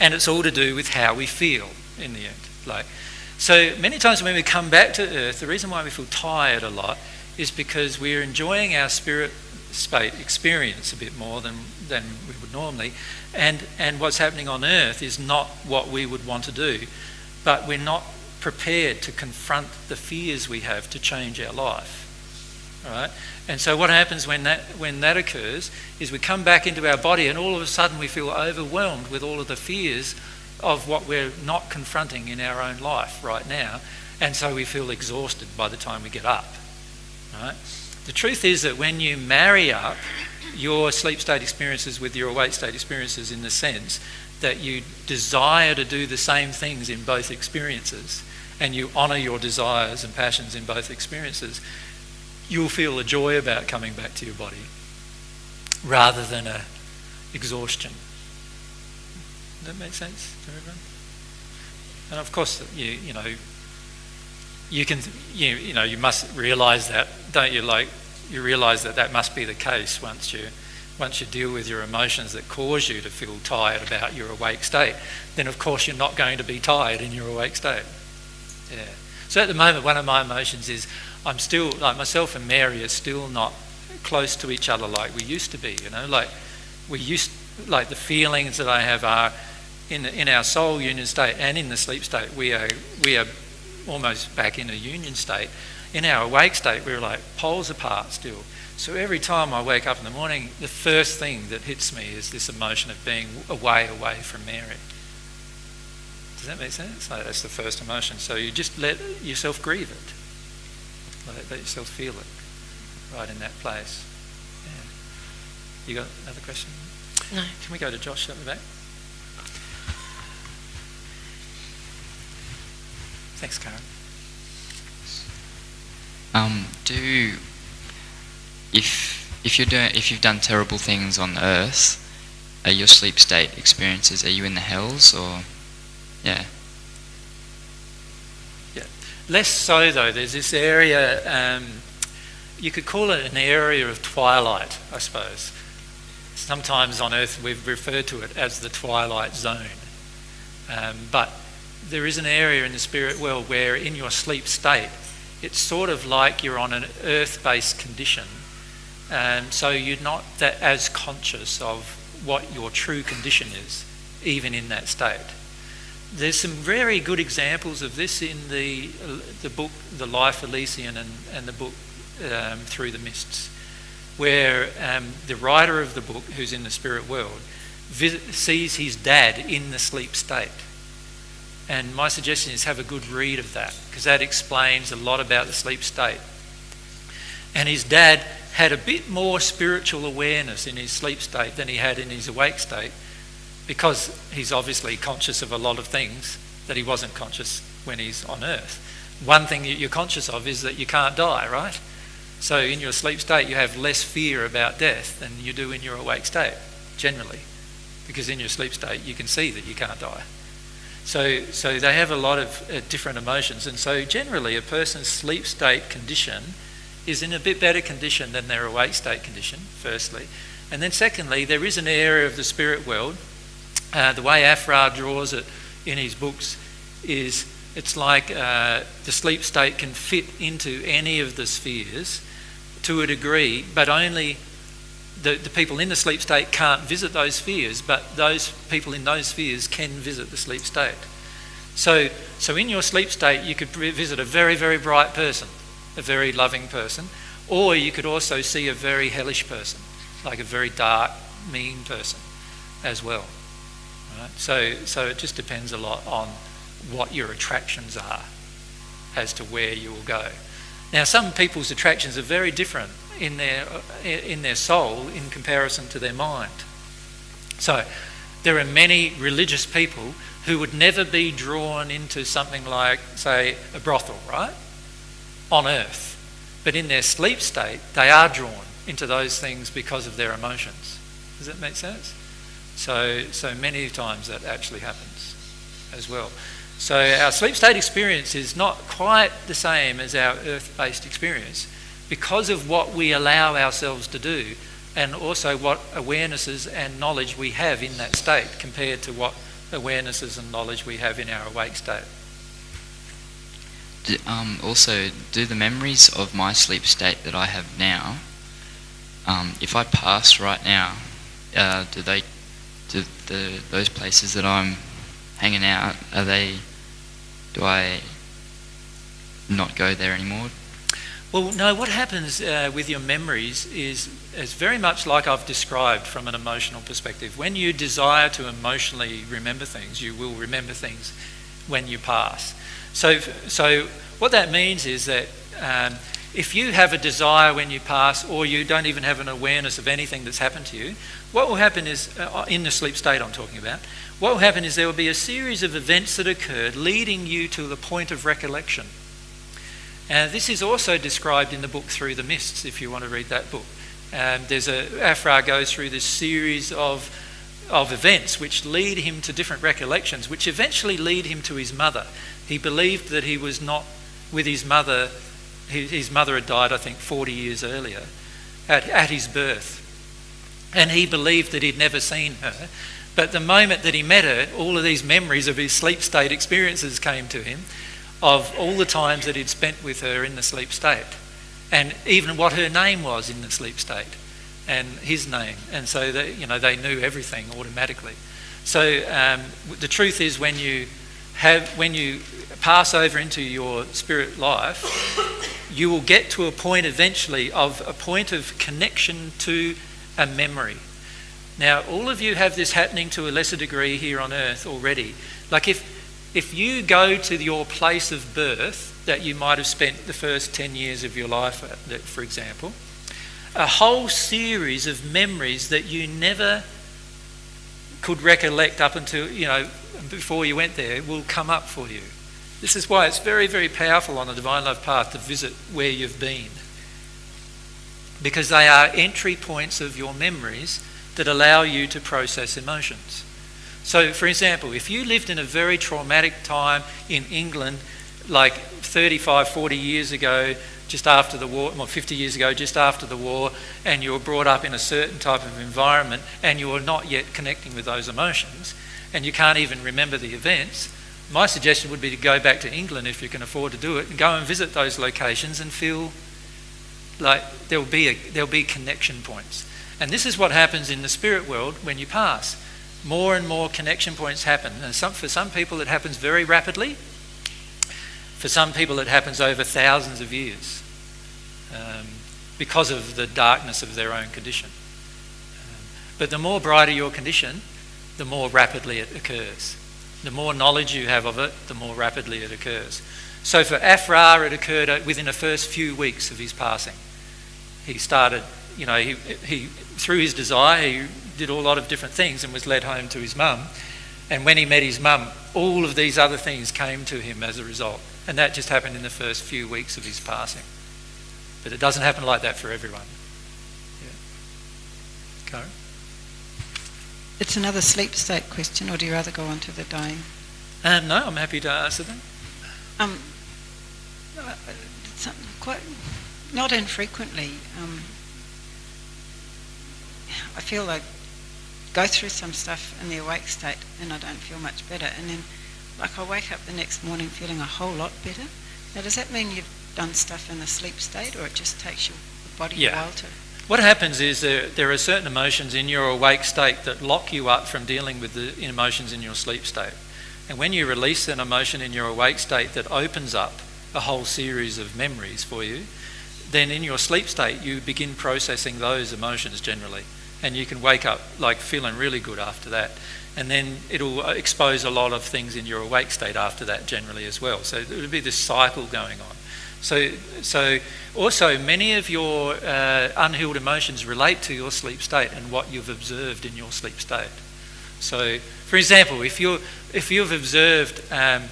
And it's all to do with how we feel in the end. So many times when we come back to earth, the reason why we feel tired a lot is because we're enjoying our spirit state experience a bit more than we would normally. And what's happening on earth is not what we would want to do, but we're not prepared to confront the fears we have to change our life. All right? And so what happens when that occurs is we come back into our body and all of a sudden we feel overwhelmed with all of the fears of what we're not confronting in our own life right now, and so we feel exhausted by the time we get up. Right? The truth is that when you marry up your sleep state experiences with your awake state experiences in the sense that you desire to do the same things in both experiences and you honour your desires and passions in both experiences, you'll feel a joy about coming back to your body rather than a exhaustion. Does that make sense to everyone? And of course, you must realise that, don't you? You realise that must be the case once you deal with your emotions that cause you to feel tired about your awake state. Then of course you're not going to be tired in your awake state. Yeah. So at the moment, one of my emotions is I'm still, myself and Mary are still not close to each other like we used to be, the feelings that I have are in our soul union state and in the sleep state, we are almost back in a union state. In our awake state, we're like poles apart still. So every time I wake up in the morning, the first thing that hits me is this emotion of being away from Mary. Does that make sense? That's the first emotion. So you just let yourself grieve it. Let yourself feel it right in that place. Yeah. You got another question? No. Can we go to Josh at the back? Thanks, Karen. If you've done terrible things on Earth, are your sleep state experiences, are you in the hells or? Yeah. Yeah. Less so though. There's this area, you could call it an area of twilight, I suppose. Sometimes on Earth we've referred to it as the twilight zone. But there is an area in the spirit world where in your sleep state, it's sort of like you're on an earth-based condition. So you're not that as conscious of what your true condition is, even in that state. There's some very good examples of this in the book, The Life Elysian, and the book Through the Mists, where the writer of the book, who's in the spirit world, sees his dad in the sleep state. And my suggestion is have a good read of that, because that explains a lot about the sleep state. And his dad had a bit more spiritual awareness in his sleep state than he had in his awake state, because he's obviously conscious of a lot of things that he wasn't conscious when he's on earth. One thing that you're conscious of is that you can't die, right? So in your sleep state, you have less fear about death than you do in your awake state, generally, because in your sleep state, you can see that you can't die. So they have a lot of different emotions, and so generally a person's sleep state condition is in a bit better condition than their awake state condition, firstly. And then secondly, there is an area of the spirit world, the way Afra draws it in his books is it's like the sleep state can fit into any of the spheres to a degree, but only the people in the sleep state can't visit those spheres, but those people in those spheres can visit the sleep state. So in your sleep state, you could visit a very, very bright person, a very loving person, or you could also see a very hellish person, like a very dark, mean person as well. Right? So it just depends a lot on what your attractions are as to where you will go. Now, some people's attractions are very different in their soul in comparison to their mind. So there are many religious people who would never be drawn into something like, say, a brothel, right, on earth. But in their sleep state, they are drawn into those things because of their emotions. Does that make sense? So many times that actually happens as well. So our sleep state experience is not quite the same as our earth-based experience because of what we allow ourselves to do, and also what awarenesses and knowledge we have in that state compared to what awarenesses and knowledge we have in our awake state. Also, do the memories of my sleep state that I have now, if I pass right now, those places that I'm hanging out, do I not go there anymore? Well, no, what happens with your memories is very much like I've described from an emotional perspective. When you desire to emotionally remember things, you will remember things when you pass. So what that means is that if you have a desire when you pass, or you don't even have an awareness of anything that's happened to you, what will happen is, in the sleep state I'm talking about, what will happen is there will be a series of events that occurred leading you to the point of recollection. This is also described in the book Through the Mists, if you want to read that book. Afra goes through this series of events which lead him to different recollections, which eventually lead him to his mother. He believed that he was not with his mother. His mother had died, I think, 40 years earlier at his birth. And he believed that he'd never seen her. But the moment that he met her, all of these memories of his sleep state experiences came to him, of all the times that he'd spent with her in the sleep state, and even what her name was in the sleep state, and his name. And so they knew everything automatically. So the truth is, when you pass over into your spirit life, you will get to a point eventually of a point of connection to a memory. Now, all of you have this happening to a lesser degree here on earth already. Like if you go to your place of birth that you might have spent the first 10 years of your life at, for example, a whole series of memories that you never could recollect up until, before you went there, will come up for you. This is why it's very, very powerful on the Divine Love path to visit where you've been, because they are entry points of your memories that allow you to process emotions. So, for example, if you lived in a very traumatic time in England, like 35, 40 years ago, just after the war, 50 years ago, just after the war, and you were brought up in a certain type of environment, and you are not yet connecting with those emotions, and you can't even remember the events, my suggestion would be to go back to England if you can afford to do it, and go and visit those locations and feel like there'll be connection points. And this is what happens in the spirit world when you pass. More and more connection points happen. And for some people it happens very rapidly. For some people it happens over thousands of years because of the darkness of their own condition. But the more brighter your condition, the more rapidly it occurs. The more knowledge you have of it, the more rapidly it occurs. So for Afra, it occurred within the first few weeks of his passing. He started, he through his desire, he did a lot of different things and was led home to his mum. And when he met his mum, all of these other things came to him as a result. And that just happened in the first few weeks of his passing. But it doesn't happen like that for everyone. Yeah. Karen? It's another sleep state question, or do you rather go on to the dying? No, I'm happy to answer them. It's quite not infrequently. I feel like go through some stuff in the awake state and I don't feel much better, and then like I wake up the next morning feeling a whole lot better. Now does that mean you've done stuff in the sleep state, or it just takes the body a while to... What happens is there are certain emotions in your awake state that lock you up from dealing with the emotions in your sleep state. And when you release an emotion in your awake state that opens up a whole series of memories for you, then in your sleep state you begin processing those emotions generally. And you can wake up like feeling really good after that. And then it'll expose a lot of things in your awake state after that generally as well. So it'll be this cycle going on. So also many of your unhealed emotions relate to your sleep state and what you've observed in your sleep state. So, for example, if you've observed, and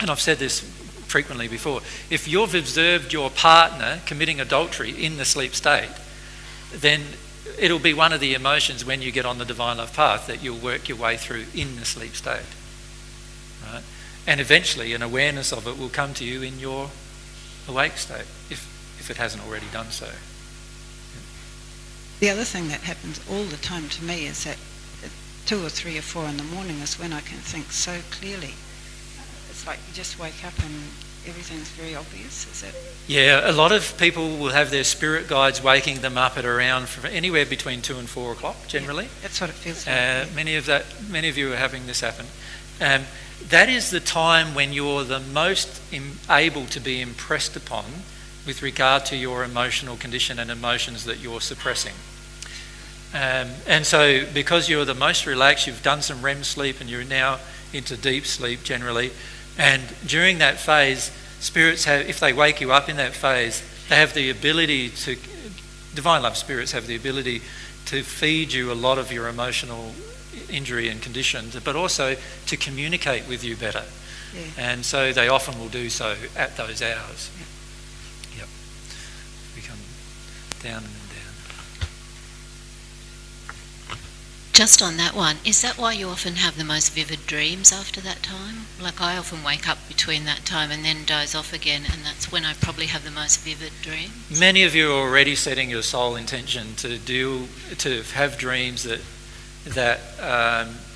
I've said this frequently before, if you've observed your partner committing adultery in the sleep state, then it'll be one of the emotions when you get on the divine love path that you'll work your way through in the sleep state. Right? And eventually an awareness of it will come to you in your awake state, if it hasn't already done so. The other thing that happens all the time to me is that at 2 or 3 or 4 in the morning is when I can think so clearly. It's like you just wake up and everything's very obvious. Is that... Yeah, a lot of people will have their spirit guides waking them up at around anywhere between 2 and 4 o'clock generally. Yeah, that's what it feels like. Many of you are having this happen. That is the time when you're the most able to be impressed upon with regard to your emotional condition and emotions that you're suppressing. And so because you're the most relaxed, you've done some REM sleep and you're now into deep sleep generally, and during that phase, spirits have, if they wake you up in that phase, they have the ability to, divine love spirits have the ability to feed you a lot of your emotional injury and conditions, but also to communicate with you better. Yeah. And so they often will do so at those hours. Yep. We come down and then down. Just on that one, is that why you often have the most vivid dreams after that time? Like I often wake up between that time and then doze off again, and that's when I probably have the most vivid dreams. Many of you are already setting your soul intention to have dreams that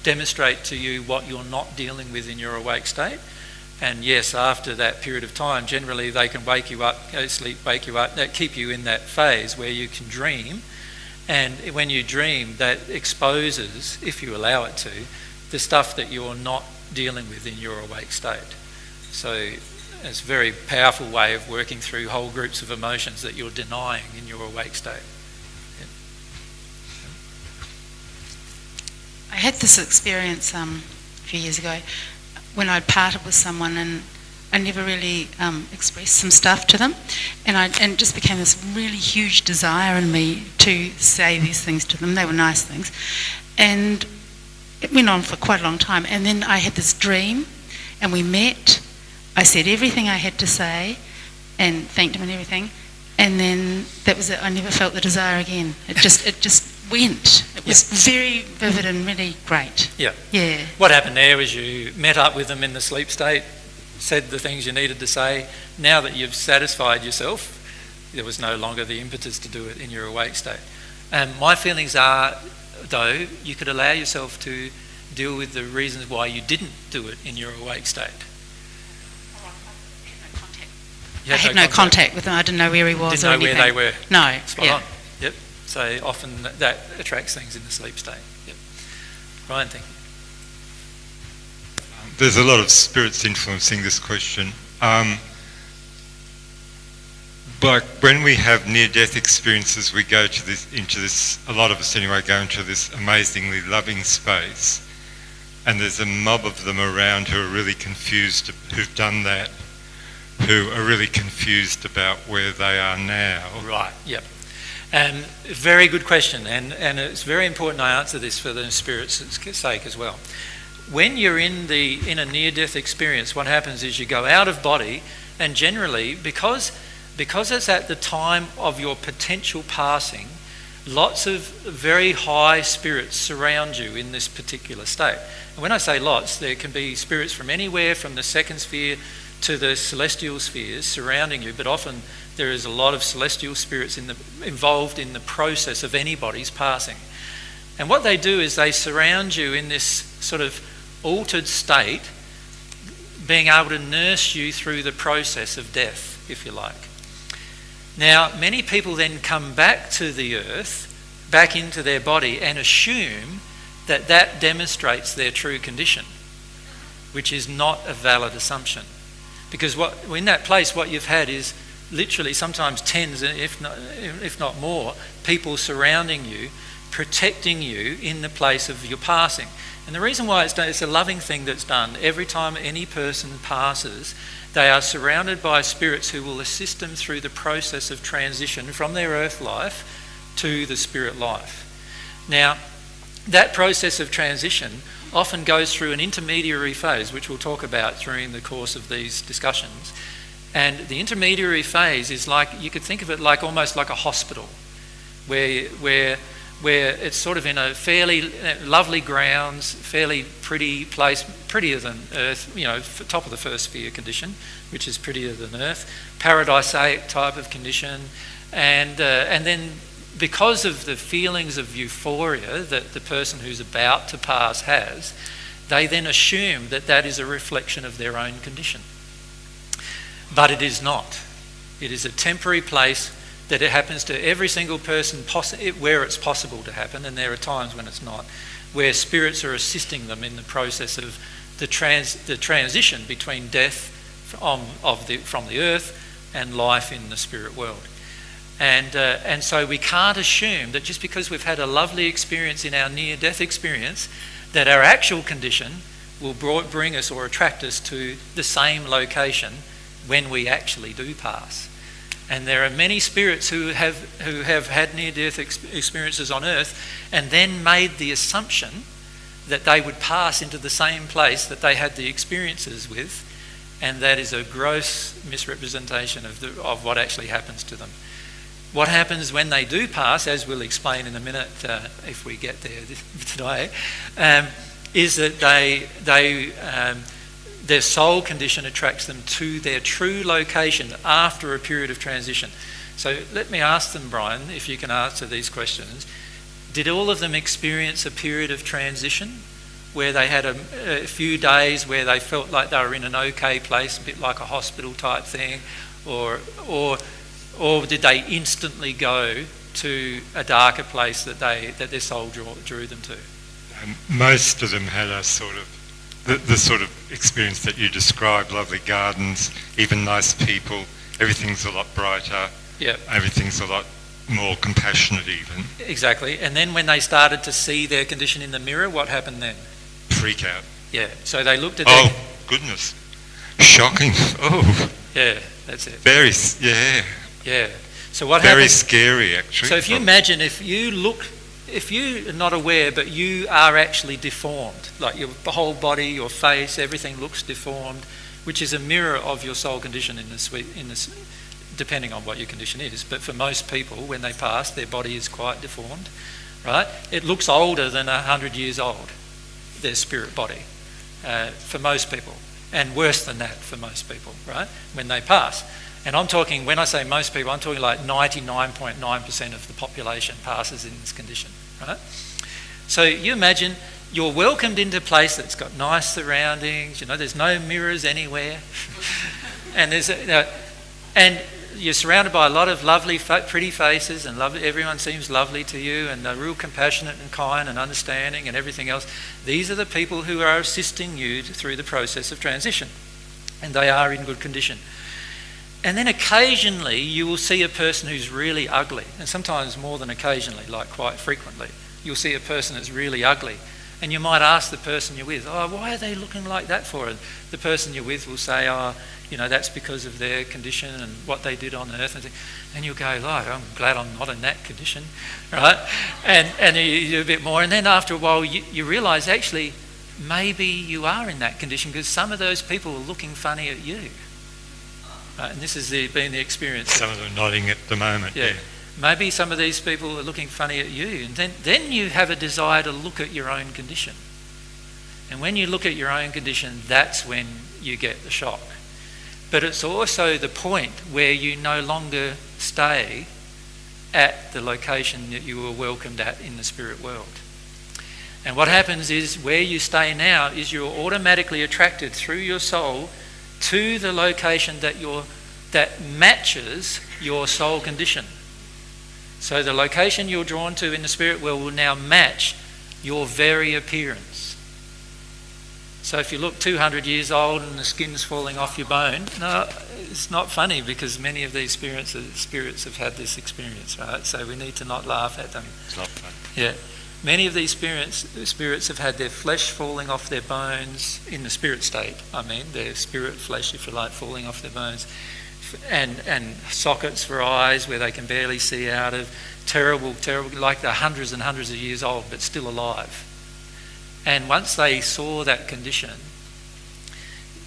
demonstrate to you what you're not dealing with in your awake state. And yes, after that period of time, generally they can wake you up, go to sleep, wake you up, that keep you in that phase where you can dream. And when you dream, that exposes, if you allow it to, the stuff that you're not dealing with in your awake state. So it's a very powerful way of working through whole groups of emotions that you're denying in your awake state. I had this experience a few years ago when I'd parted with someone and I never really expressed some stuff to them, and it just became this really huge desire in me to say these things to them. They were nice things, and it went on for quite a long time. And then I had this dream, and we met. I said everything I had to say, and thanked him and everything, and then that was it. I never felt the desire again. It just went. It was very vivid and really great. Yeah. Yeah. What happened there was you met up with them in the sleep state, said the things you needed to say. Now that you've satisfied yourself, there was no longer the impetus to do it in your awake state. My feelings are, though, you could allow yourself to deal with the reasons why you didn't do it in your awake state. I had no contact with him. I didn't know where he was or anything. Didn't know where they were. No. Spot on. Yep. So often that attracts things in the sleep state. Yep. Ryan, thank you. There's a lot of spirits influencing this question. But when we have near-death experiences, we go into this, a lot of us anyway, go into this amazingly loving space. And there's a mob of them around who are really confused, who've done that, who are really confused about where they are now. Right, yep. Very good question, and it's very important I answer this for the spirit's sake as well. When you're in a near-death experience, what happens is you go out of body, and generally, because because it's at the time of your potential passing, lots of very high spirits surround you in this particular state. And when I say lots, there can be spirits from anywhere from the second sphere to the celestial spheres surrounding you, but often there is a lot of celestial spirits involved in the process of anybody's passing. And what they do is they surround you in this sort of altered state, being able to nurse you through the process of death, if you like. Now, many people then come back to the earth, back into their body, and assume that that demonstrates their true condition, which is not a valid assumption. Because in that place, what you've had is literally sometimes tens, if not more, people surrounding you, protecting you in the place of your passing. And the reason why it's done, it's a loving thing that's done. Every time any person passes, they are surrounded by spirits who will assist them through the process of transition from their earth life to the spirit life. Now, that process of transition often goes through an intermediary phase, which we'll talk about during the course of these discussions. And the intermediary phase is like, you could think of it like almost like a hospital, where it's sort of in a fairly lovely grounds, fairly pretty place, prettier than Earth, top of the first sphere condition, which is prettier than Earth, paradisaic type of condition, and then because of the feelings of euphoria that the person who's about to pass has, they then assume that that is a reflection of their own condition. But it is not. It is a temporary place that it happens to every single person where it's possible to happen, and there are times when it's not, where spirits are assisting them in the process of the transition between death from the earth and life in the spirit world. And so we can't assume that just because we've had a lovely experience in our near-death experience, that our actual condition will bring us or attract us to the same location when we actually do pass. And there are many spirits who have had near-death experiences on Earth and then made the assumption that they would pass into the same place that they had the experiences with, and that is a gross misrepresentation of what actually happens to them. What happens when they do pass, as we'll explain in a minute if we get there today, is that their soul condition attracts them to their true location after a period of transition. So let me ask them, Brian, if you can answer these questions. Did all of them experience a period of transition where they had a few days where they felt like they were in an okay place, a bit like a hospital type thing, or did they instantly go to a darker place that their soul drew them to? Most of them had a sort of the sort of experience that you described, lovely gardens, even nice people, everything's a lot brighter, everything's a lot more compassionate even. Exactly. And then when they started to see their condition in the mirror, what happened then? Freak out. Yeah, so they looked at Oh, goodness. Shocking. Oh. Yeah, that's it. Very, yeah. Yeah. So what Very happens? scary, actually. So if you imagine, if you're not aware, but you are actually deformed, like your whole body, your face, everything looks deformed, which is a mirror of your soul condition depending on what your condition is. But for most people, when they pass, their body is quite deformed, right? It looks older than 100 years old, their spirit body, for most people, and worse than that for most people, right? When they pass. And I'm talking, when I say most people, I'm talking like 99.9% of the population passes in this condition, right? So you imagine you're welcomed into a place that's got nice surroundings, there's no mirrors anywhere, and and you're surrounded by a lot of lovely, pretty faces, and everyone seems lovely to you, and they're real compassionate and kind and understanding and everything else. These are the people who are assisting you through the process of transition, and they are in good condition. And then occasionally you will see a person who's really ugly, and sometimes more than occasionally, like quite frequently, you'll see a person that's really ugly, and you might ask the person you're with, why are they looking like that for? And the person you're with will say, that's because of their condition and what they did on earth, and you'll go, I'm glad I'm not in that condition, right? And you do a bit more, and then after a while you realise actually maybe you are in that condition because some of those people are looking funny at you. Right? And this has been the experience. Some of them nodding at the moment. Yeah. Maybe some of these people are looking funny at you, and then you have a desire to look at your own condition. And when you look at your own condition, that's when you get the shock. But it's also the point where you no longer stay at the location that you were welcomed at in the spirit world. And what happens is, where you stay now is you're automatically attracted through your soul to the location that matches your soul condition. So the location you're drawn to in the spirit world will now match your very appearance. So if you look 200 years old and the skin's falling off your bone, no, it's not funny, because many of these spirits have had this experience, right? So we need to not laugh at them. It's not funny. Yeah. Many of these spirits have had their flesh falling off their bones in the spirit state. I mean, their spirit flesh, if you like, falling off their bones. And sockets for eyes where they can barely see out of. Terrible, like they're hundreds and hundreds of years old, but still alive. And once they saw that condition,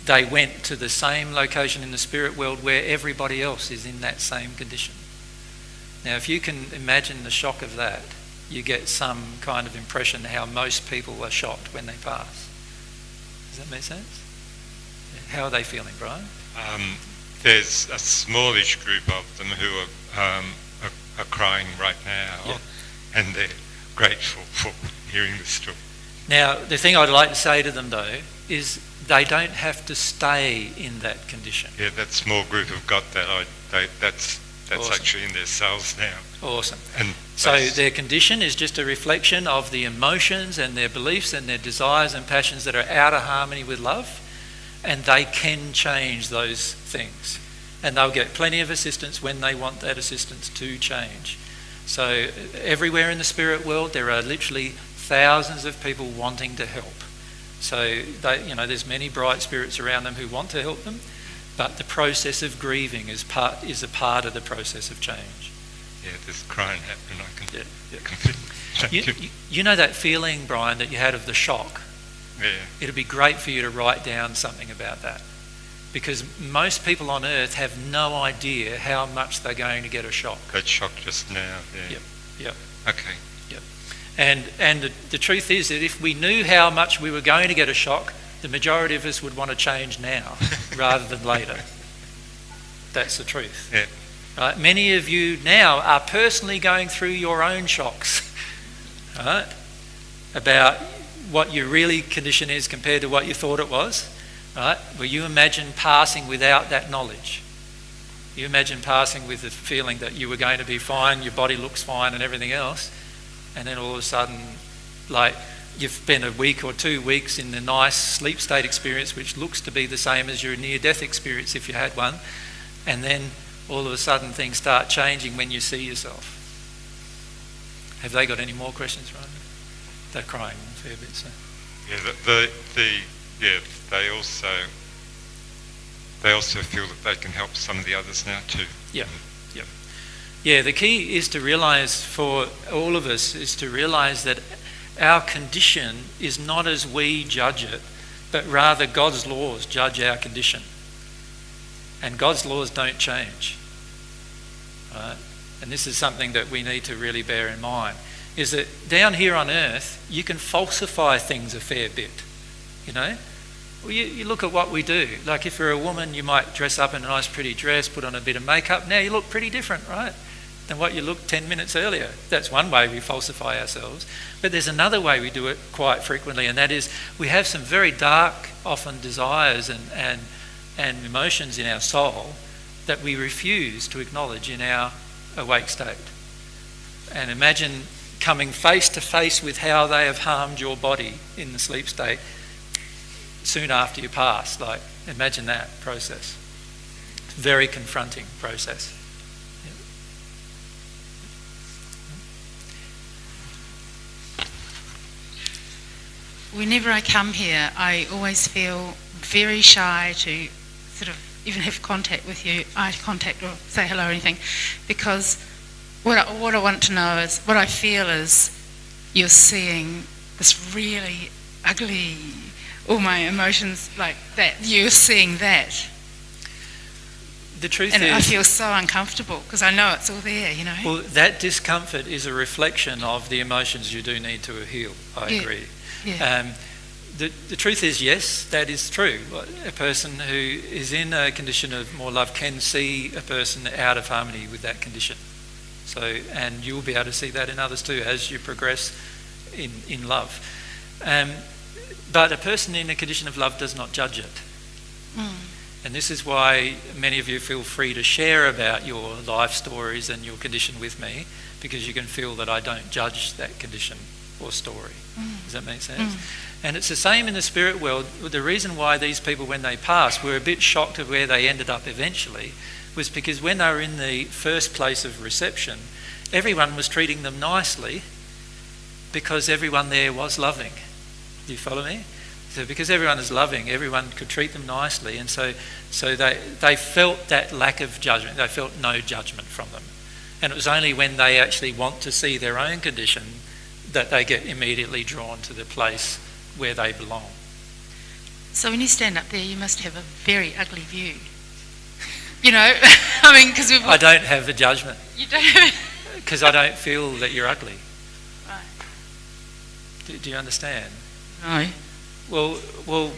they went to the same location in the spirit world where everybody else is in that same condition. Now, if you can imagine the shock of that, you get some kind of impression how most people are shocked when they pass. Does that make sense? How are they feeling, Brian? There's a smallish group of them who are crying right now, and they're grateful for hearing the story. Now, the thing I'd like to say to them, though, is they don't have to stay in that condition. Yeah, that small group have got that. That's Awesome. Actually in their cells now. Awesome. And so their condition is just a reflection of the emotions and their beliefs and their desires and passions that are out of harmony with love, and they can change those things. And they'll get plenty of assistance when they want that assistance to change. So everywhere in the spirit world, there are literally thousands of people wanting to help. So there's many bright spirits around them who want to help them, but the process of grieving is a part of the process of change. Yeah, there's crying happening. You know that feeling, Brian, that you had of the shock? Yeah. It'd be great for you to write down something about that, because most people on earth have no idea how much they're going to get a shock. That shock just now. Yeah. Yep. Okay. Yep. And the truth is that if we knew how much we were going to get a shock, the majority of us would want to change now rather than later. That's the truth. Yeah. Right? Many of you now are personally going through your own shocks, right? About what your really condition is compared to what you thought it was, right? Well, you imagine passing without that knowledge. You imagine passing with the feeling that you were going to be fine, your body looks fine and everything else, and then all of a sudden, like, you've spent a week or 2 weeks in the nice sleep state experience, which looks to be the same as your near-death experience if you had one, and then all of a sudden things start changing when you see yourself. Have they got any more questions, Ryan? They're crying a fair bit, so. Yeah, they also feel that they can help some of the others now too. Yeah. Yeah, the key is to realise, for all of us, is to realise that our condition is not as we judge it, but rather God's laws judge our condition. And God's laws don't change. Right? And this is something that we need to really bear in mind, is that down here on earth, you can falsify things a fair bit, you know? Well, you look at what we do. Like if you're a woman, you might dress up in a nice pretty dress, put on a bit of makeup. Now you look pretty different, right, than what you looked 10 minutes earlier. That's one way we falsify ourselves. But there's another way we do it quite frequently, and that is we have some very dark, often desires and emotions in our soul that we refuse to acknowledge in our awake state. And imagine coming face to face with how they have harmed your body in the sleep state soon after you pass. Like, imagine that process. It's a very confronting process. Whenever I come here, I always feel very shy to sort of even have contact with you, eye contact, or say hello or anything, because what I want to know is, what I feel is you're seeing this really ugly, all my emotions like that, you're seeing that. The truth and is, I feel so uncomfortable because I know it's all there, you know. well, that discomfort is a reflection of the emotions you do need to heal. I agree. Yeah. The truth is, yes, that is true. A person who is in a condition of more love can see a person out of harmony with that condition. So, and you'll be able to see that in others too as you progress in love. But a person in a condition of love does not judge it. And this is why many of you feel free to share about your life stories and your condition with me, because you can feel that I don't judge that condition or story. Does that make sense? And it's the same in the spirit world. The reason why these people, when they passed, were a bit shocked at where they ended up eventually was because when they were in the first place of reception, everyone was treating them nicely because everyone there was loving. Do you follow me? So because everyone is loving, everyone could treat them nicely, and so they felt that lack of judgment. They felt no judgment from them. And it was only when they actually want to see their own condition that they get immediately drawn to the place where they belong. So when you stand up there, you must have a very ugly view. You know, I mean, because I don't have the judgment. You don't? Because I don't feel that you're ugly. Right. Do you understand? No. Well,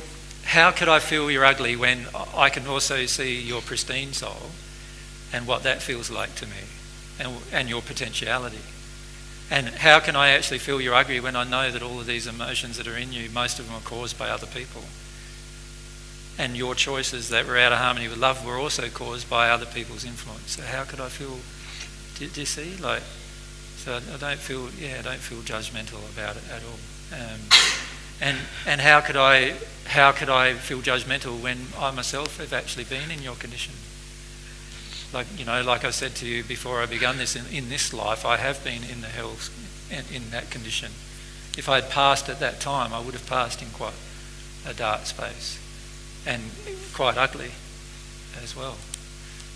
how could I feel you're ugly when I can also see your pristine soul and what that feels like to me and your potentiality? And how can I actually feel you're ugly when I know that all of these emotions that are in you, most of them are caused by other people? And your choices that were out of harmony with love were also caused by other people's influence. So how could I feel? Do you see? So I don't feel judgmental about it at all. And how could I feel judgmental when I myself have actually been in your condition? Like I said to you before I began this, in this life, I have been in the hells and in that condition. If I had passed at that time, I would have passed in quite a dark space and quite ugly as well.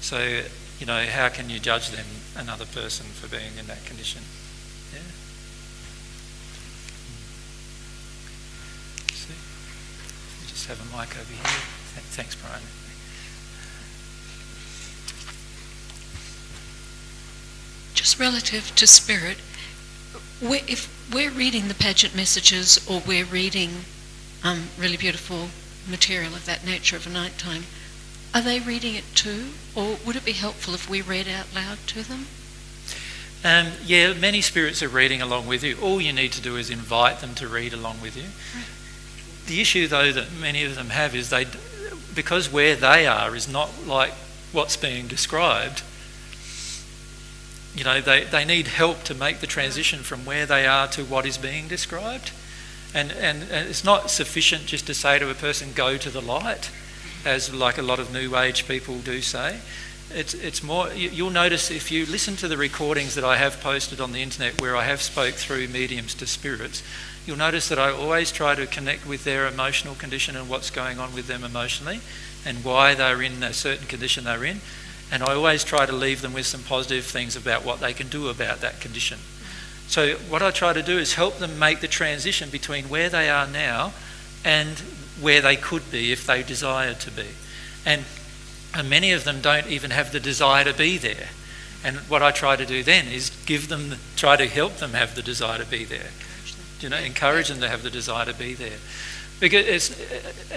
So, how can you judge them, another person, for being in that condition? Yeah. See? We just have a mic over here. Thanks, Brian. Just relative to spirit, if we're reading the pageant messages or we're reading really beautiful material of that nature of a night time, are they reading it too? Or would it be helpful if we read out loud to them? Yeah, many spirits are reading along with you. All you need to do is invite them to read along with you. Right. The issue, though, that many of them have is because where they are is not like what's being described, they need help to make the transition from where they are to what is being described. And it's not sufficient just to say to a person, go to the light, as like a lot of New Age people do say. It's more, you'll notice if you listen to the recordings that I have posted on the internet where I have spoke through mediums to spirits, you'll notice that I always try to connect with their emotional condition and what's going on with them emotionally and why they're in a certain condition they're in. And I always try to leave them with some positive things about what they can do about that condition. So what I try to do is help them make the transition between where they are now and where they could be if they desired to be. And many of them don't even have the desire to be there. And what I try to do then is try to help them have the desire to be there. Encourage them to have the desire to be there. Because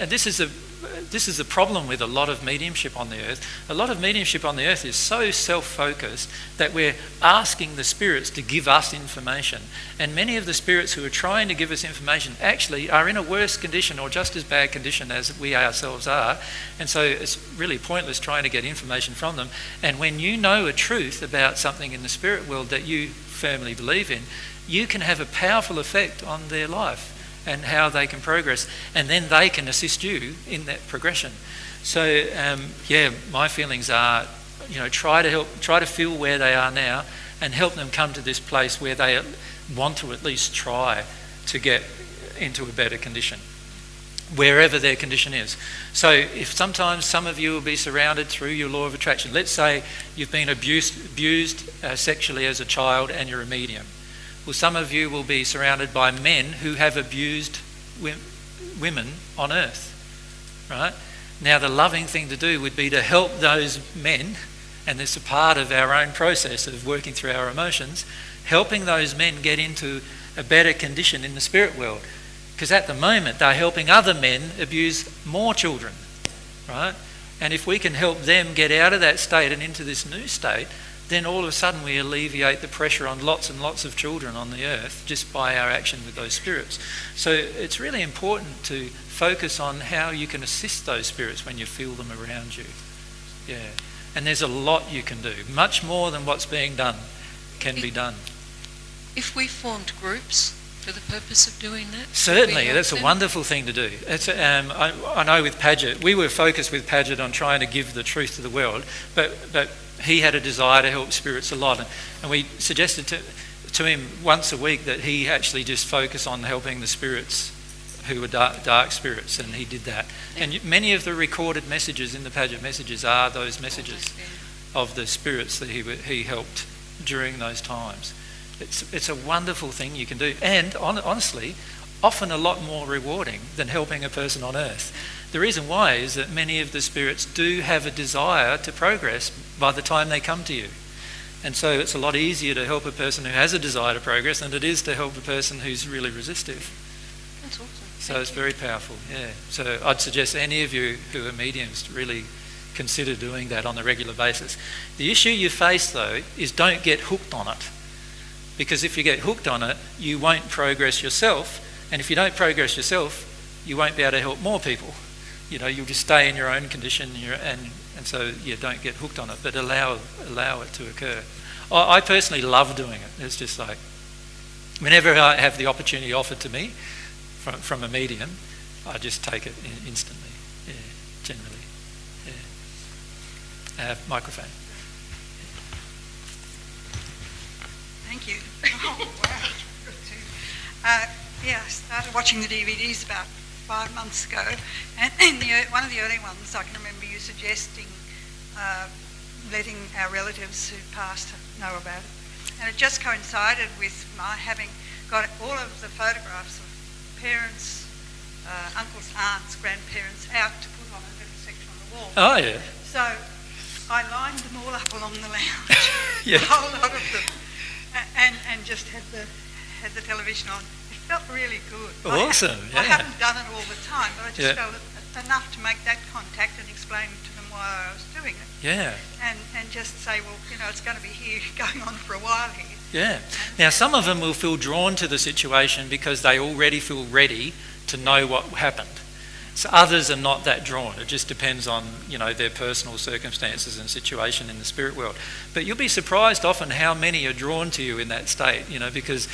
this is the problem with a lot of mediumship on the earth. A lot of mediumship on the earth is so self-focused that we're asking the spirits to give us information. And many of the spirits who are trying to give us information actually are in a worse condition or just as bad condition as we ourselves are. And so it's really pointless trying to get information from them. And when you know a truth about something in the spirit world that you firmly believe in, you can have a powerful effect on their life and how they can progress, and then they can assist you in that progression. So, my feelings are, try to feel where they are now and help them come to this place where they want to at least try to get into a better condition, wherever their condition is. So if sometimes some of you will be surrounded through your law of attraction. Let's say you've been abused sexually as a child and you're a medium. Well, some of you will be surrounded by men who have abused women on earth, right? Now the loving thing to do would be to help those men, and this is a part of our own process of working through our emotions, helping those men get into a better condition in the spirit world. Because at the moment they're helping other men abuse more children, right? And if we can help them get out of that state and into this new state, then all of a sudden we alleviate the pressure on lots and lots of children on the earth just by our action with those spirits. So it's really important to focus on how you can assist those spirits when you feel them around you. Yeah. And there's a lot you can do. Much more than what's being done can be done. If we formed groups for the purpose of doing that? Certainly, that's a wonderful thing to do. It's, I know with Padgett, we were focused with Padgett on trying to give the truth to the world, but he had a desire to help spirits a lot, and we suggested to him once a week that he actually just focus on helping the spirits who were dark spirits, and he did that. And many of the recorded messages in the Padgett messages are those messages of the spirits that he helped during those times. It's a wonderful thing you can do, and honestly, often a lot more rewarding than helping a person on earth. The reason why is that many of the spirits do have a desire to progress by the time they come to you. And so it's a lot easier to help a person who has a desire to progress than it is to help a person who's really resistive. That's awesome. So it's very powerful, yeah. So I'd suggest any of you who are mediums to really consider doing that on a regular basis. The issue you face, though, is don't get hooked on it. Because if you get hooked on it, you won't progress yourself. And if you don't progress yourself, you won't be able to help more people. You know, you'll just stay in your own condition, and so you don't get hooked on it, but allow it to occur. I personally love doing it. It's just like, whenever I have the opportunity offered to me from a medium, I just take it instantly, yeah, generally. Yeah. Microphone. Thank you. Oh, wow. Good too. I started watching the DVDs about 5 months ago, and in one of the early ones, I can remember you suggesting letting our relatives who passed know about it. And it just coincided with my having got all of the photographs of parents, uncles, aunts, grandparents out to put on a little section on the wall. Oh, yeah. So I lined them all up along the lounge, Yeah. a whole lot of them, and just had the television on. It felt really good. Awesome, I yeah. haven't done it all the time, but I just Yeah. felt enough to make that contact and explain to them why I was doing it. Yeah. And just say, well, it's going to be here, going on for a while here. Yeah. Now, some of them will feel drawn to the situation because they already feel ready to know what happened. So others are not that drawn. It just depends on, their personal circumstances and situation in the spirit world. But you'll be surprised often how many are drawn to you in that state, because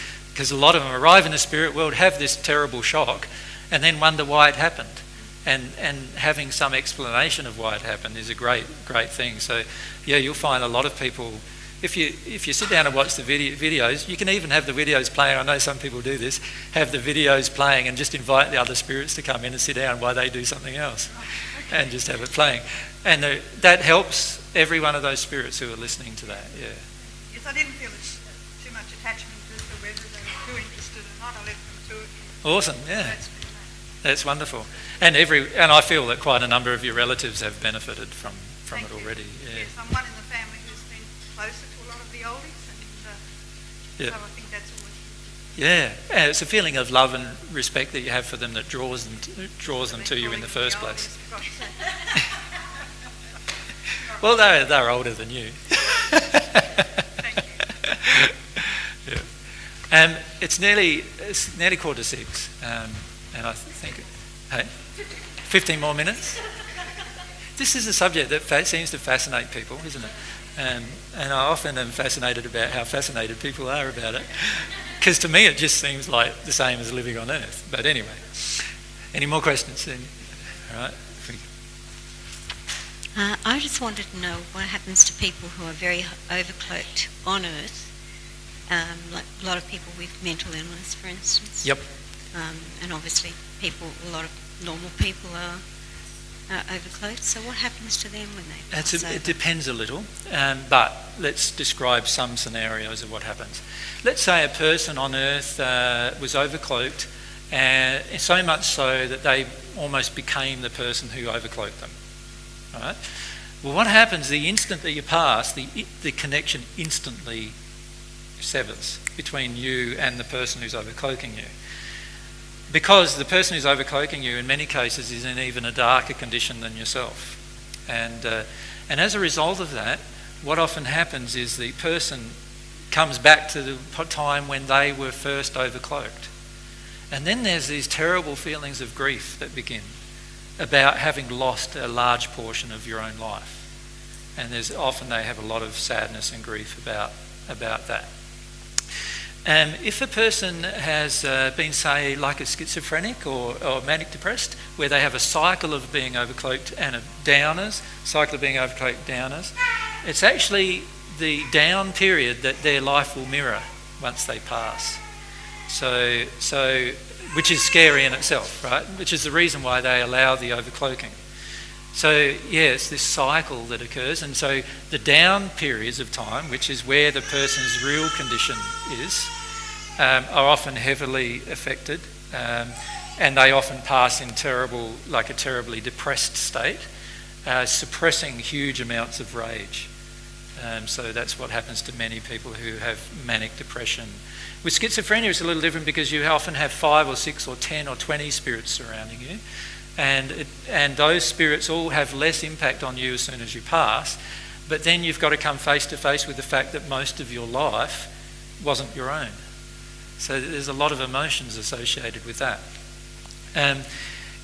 a lot of them arrive in the spirit world, have this terrible shock, and then wonder why it happened. And having some explanation of why it happened is a great thing. So, yeah, you'll find a lot of people, if you sit down and watch the videos, you can even have the videos playing. I know some people do this, have the videos playing and just invite the other spirits to come in and sit down while they do something else, and just have it playing. And that helps every one of those spirits who are listening to that, yeah. Yes, I didn't feel too much attachment to whether they were too interested or not. I let them do it. Awesome, yeah. That's wonderful. And I feel that quite a number of your relatives have benefited from it already. Yeah. Yes, I'm one in the family who's been closer to a lot of the oldies, and so I think that's always good. Yeah, and it's a feeling of love and respect that you have for them that draws them to you in the first place. Well, they're older than you. Yeah. It's nearly 5:45, and I think, hey, 15 more minutes. This is a subject that seems to fascinate people, isn't it? And I often am fascinated about how fascinated people are about it, because to me it just seems like the same as living on Earth. But anyway, any more questions? All right. I just wanted to know what happens to people who are very overcloaked on Earth, like a lot of people with mental illness, for instance. Yep. And obviously a lot of normal people are overcloaked. So what happens to them when they pass over? It depends a little, but let's describe some scenarios of what happens. Let's say a person on Earth was overcloaked and so much so that they almost became the person who overcloaked them. Right? Well, what happens the instant that you pass, the connection instantly severs between you and the person who's overcloaking you. Because the person who's overcloaking you in many cases is in even a darker condition than yourself. And as a result of that, what often happens is the person comes back to the time when they were first overcloaked. And then there's these terrible feelings of grief that begin about having lost a large portion of your own life. And they have a lot of sadness and grief about that. If a person has been, say, like a schizophrenic or manic depressed, where they have a cycle of being overcloaked and of downers, it's actually the down period that their life will mirror once they pass. So which is scary in itself, right? Which is the reason why they allow the overcloaking. So yes, this cycle that occurs, and so the down periods of time, which is where the person's real condition is, are often heavily affected, and they often pass in a terribly depressed state, suppressing huge amounts of rage. So that's what happens to many people who have manic depression. With schizophrenia, it's a little different because you often have 5 or 6 or 10 or 20 spirits surrounding you, and those spirits all have less impact on you as soon as you pass. But then you've got to come face to face with the fact that most of your life wasn't your own. So there's a lot of emotions associated with that.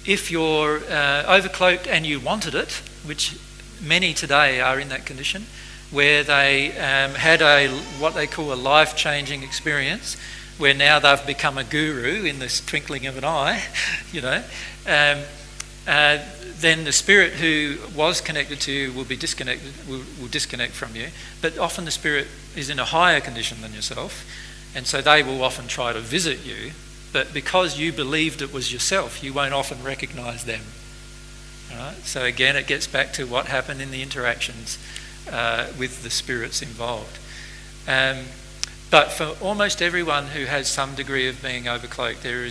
If you're overcloaked and you wanted it, which many today are in that condition, where they had what they call a life-changing experience, where now they've become a guru in the twinkling of an eye, then the spirit who was connected to you will be disconnected, will disconnect from you. But often the spirit is in a higher condition than yourself, and so they will often try to visit you. But because you believed it was yourself, you won't often recognise them. Right? So again, it gets back to what happened in the interactions with the spirits involved. But for almost everyone who has some degree of being overcloaked, there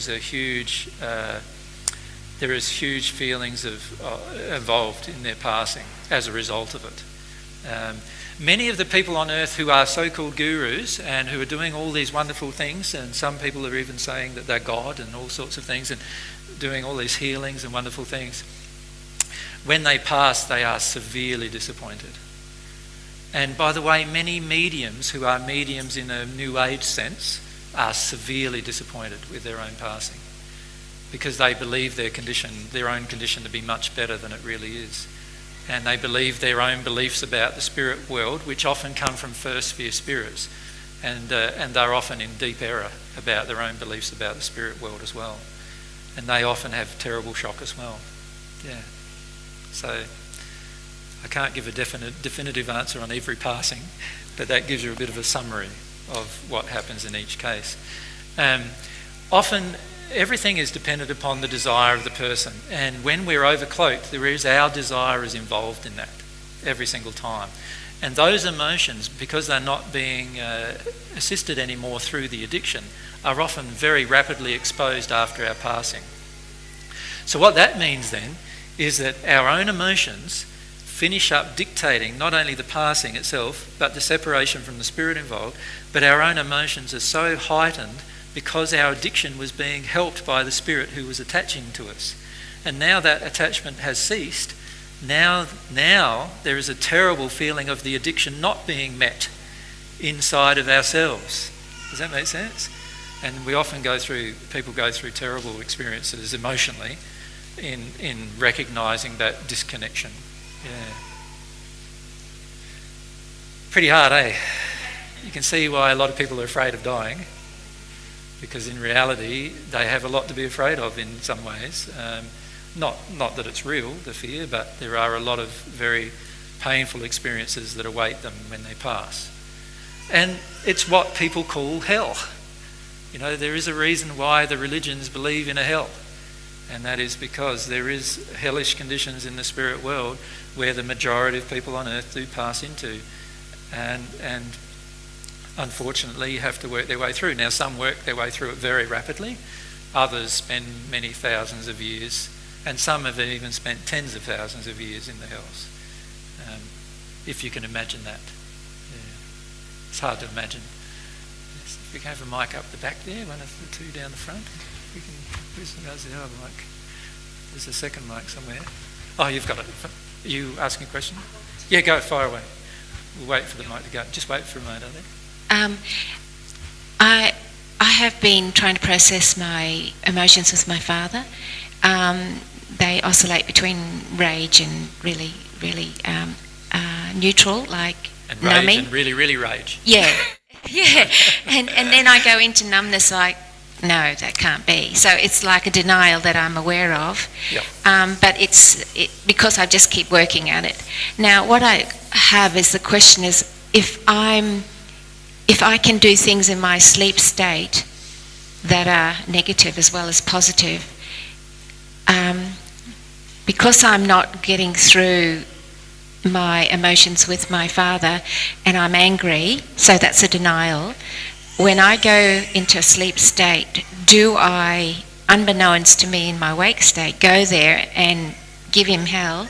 is huge feelings involved in their passing as a result of it. Many of the people on earth who are so-called gurus and who are doing all these wonderful things, and some people are even saying that they're God and all sorts of things and doing all these healings and wonderful things, when they pass, they are severely disappointed. And by the way, many mediums who are mediums in a New Age sense are severely disappointed with their own passing because they believe their own condition to be much better than it really is. And they believe their own beliefs about the spirit world, which often come from first sphere spirits, and they're often in deep error about their own beliefs about the spirit world as well. And they often have terrible shock as well. Yeah. So I can't give a definitive answer on every passing, but that gives you a bit of a summary of what happens in each case. Often everything is dependent upon the desire of the person, and when we're overcloaked, our desire is involved in that every single time. And those emotions, because they're not being assisted anymore through the addiction, are often very rapidly exposed after our passing. So what that means then is that our own emotions finish up dictating not only the passing itself, but the separation from the spirit involved, but our own emotions are so heightened because our addiction was being helped by the spirit who was attaching to us. And now that attachment has ceased, now there is a terrible feeling of the addiction not being met inside of ourselves. Does that make sense? And people go through terrible experiences emotionally in recognising that disconnection. Yeah. Pretty hard, eh? You can see why a lot of people are afraid of dying, because in reality they have a lot to be afraid of in some ways. Not that it's real, the fear, but there are a lot of very painful experiences that await them when they pass. And it's what people call hell. There is a reason why the religions believe in a hell, and that is because there is hellish conditions in the spirit world where the majority of people on earth do pass into, and unfortunately have to work their way through. Now, some work their way through it very rapidly, Others spend many thousands of years, and some have even spent tens of thousands of years in the hells. If you can imagine that. Yeah. It's hard to imagine. If we can have a mic up the back there, one of the two down the front. Who's the other mic? There's a second mic somewhere. Oh, you've got it. Are you asking a question? Yeah, go far away. We'll wait for the mic to go. Just wait for a moment, I think. I have been trying to process my emotions with my father. They oscillate between rage and really, really neutral, like and rage numbing. And really, really rage. Yeah, yeah. And then I go into numbness, like, no, that can't be. So it's like a denial that I'm aware of. Yeah. But it's because I just keep working at it. Now, what I have is the question is, if I can do things in my sleep state that are negative as well as positive, because I'm not getting through my emotions with my father and I'm angry, so that's a denial. When I go into a sleep state, do I, unbeknownst to me in my wake state, go there and give him hell?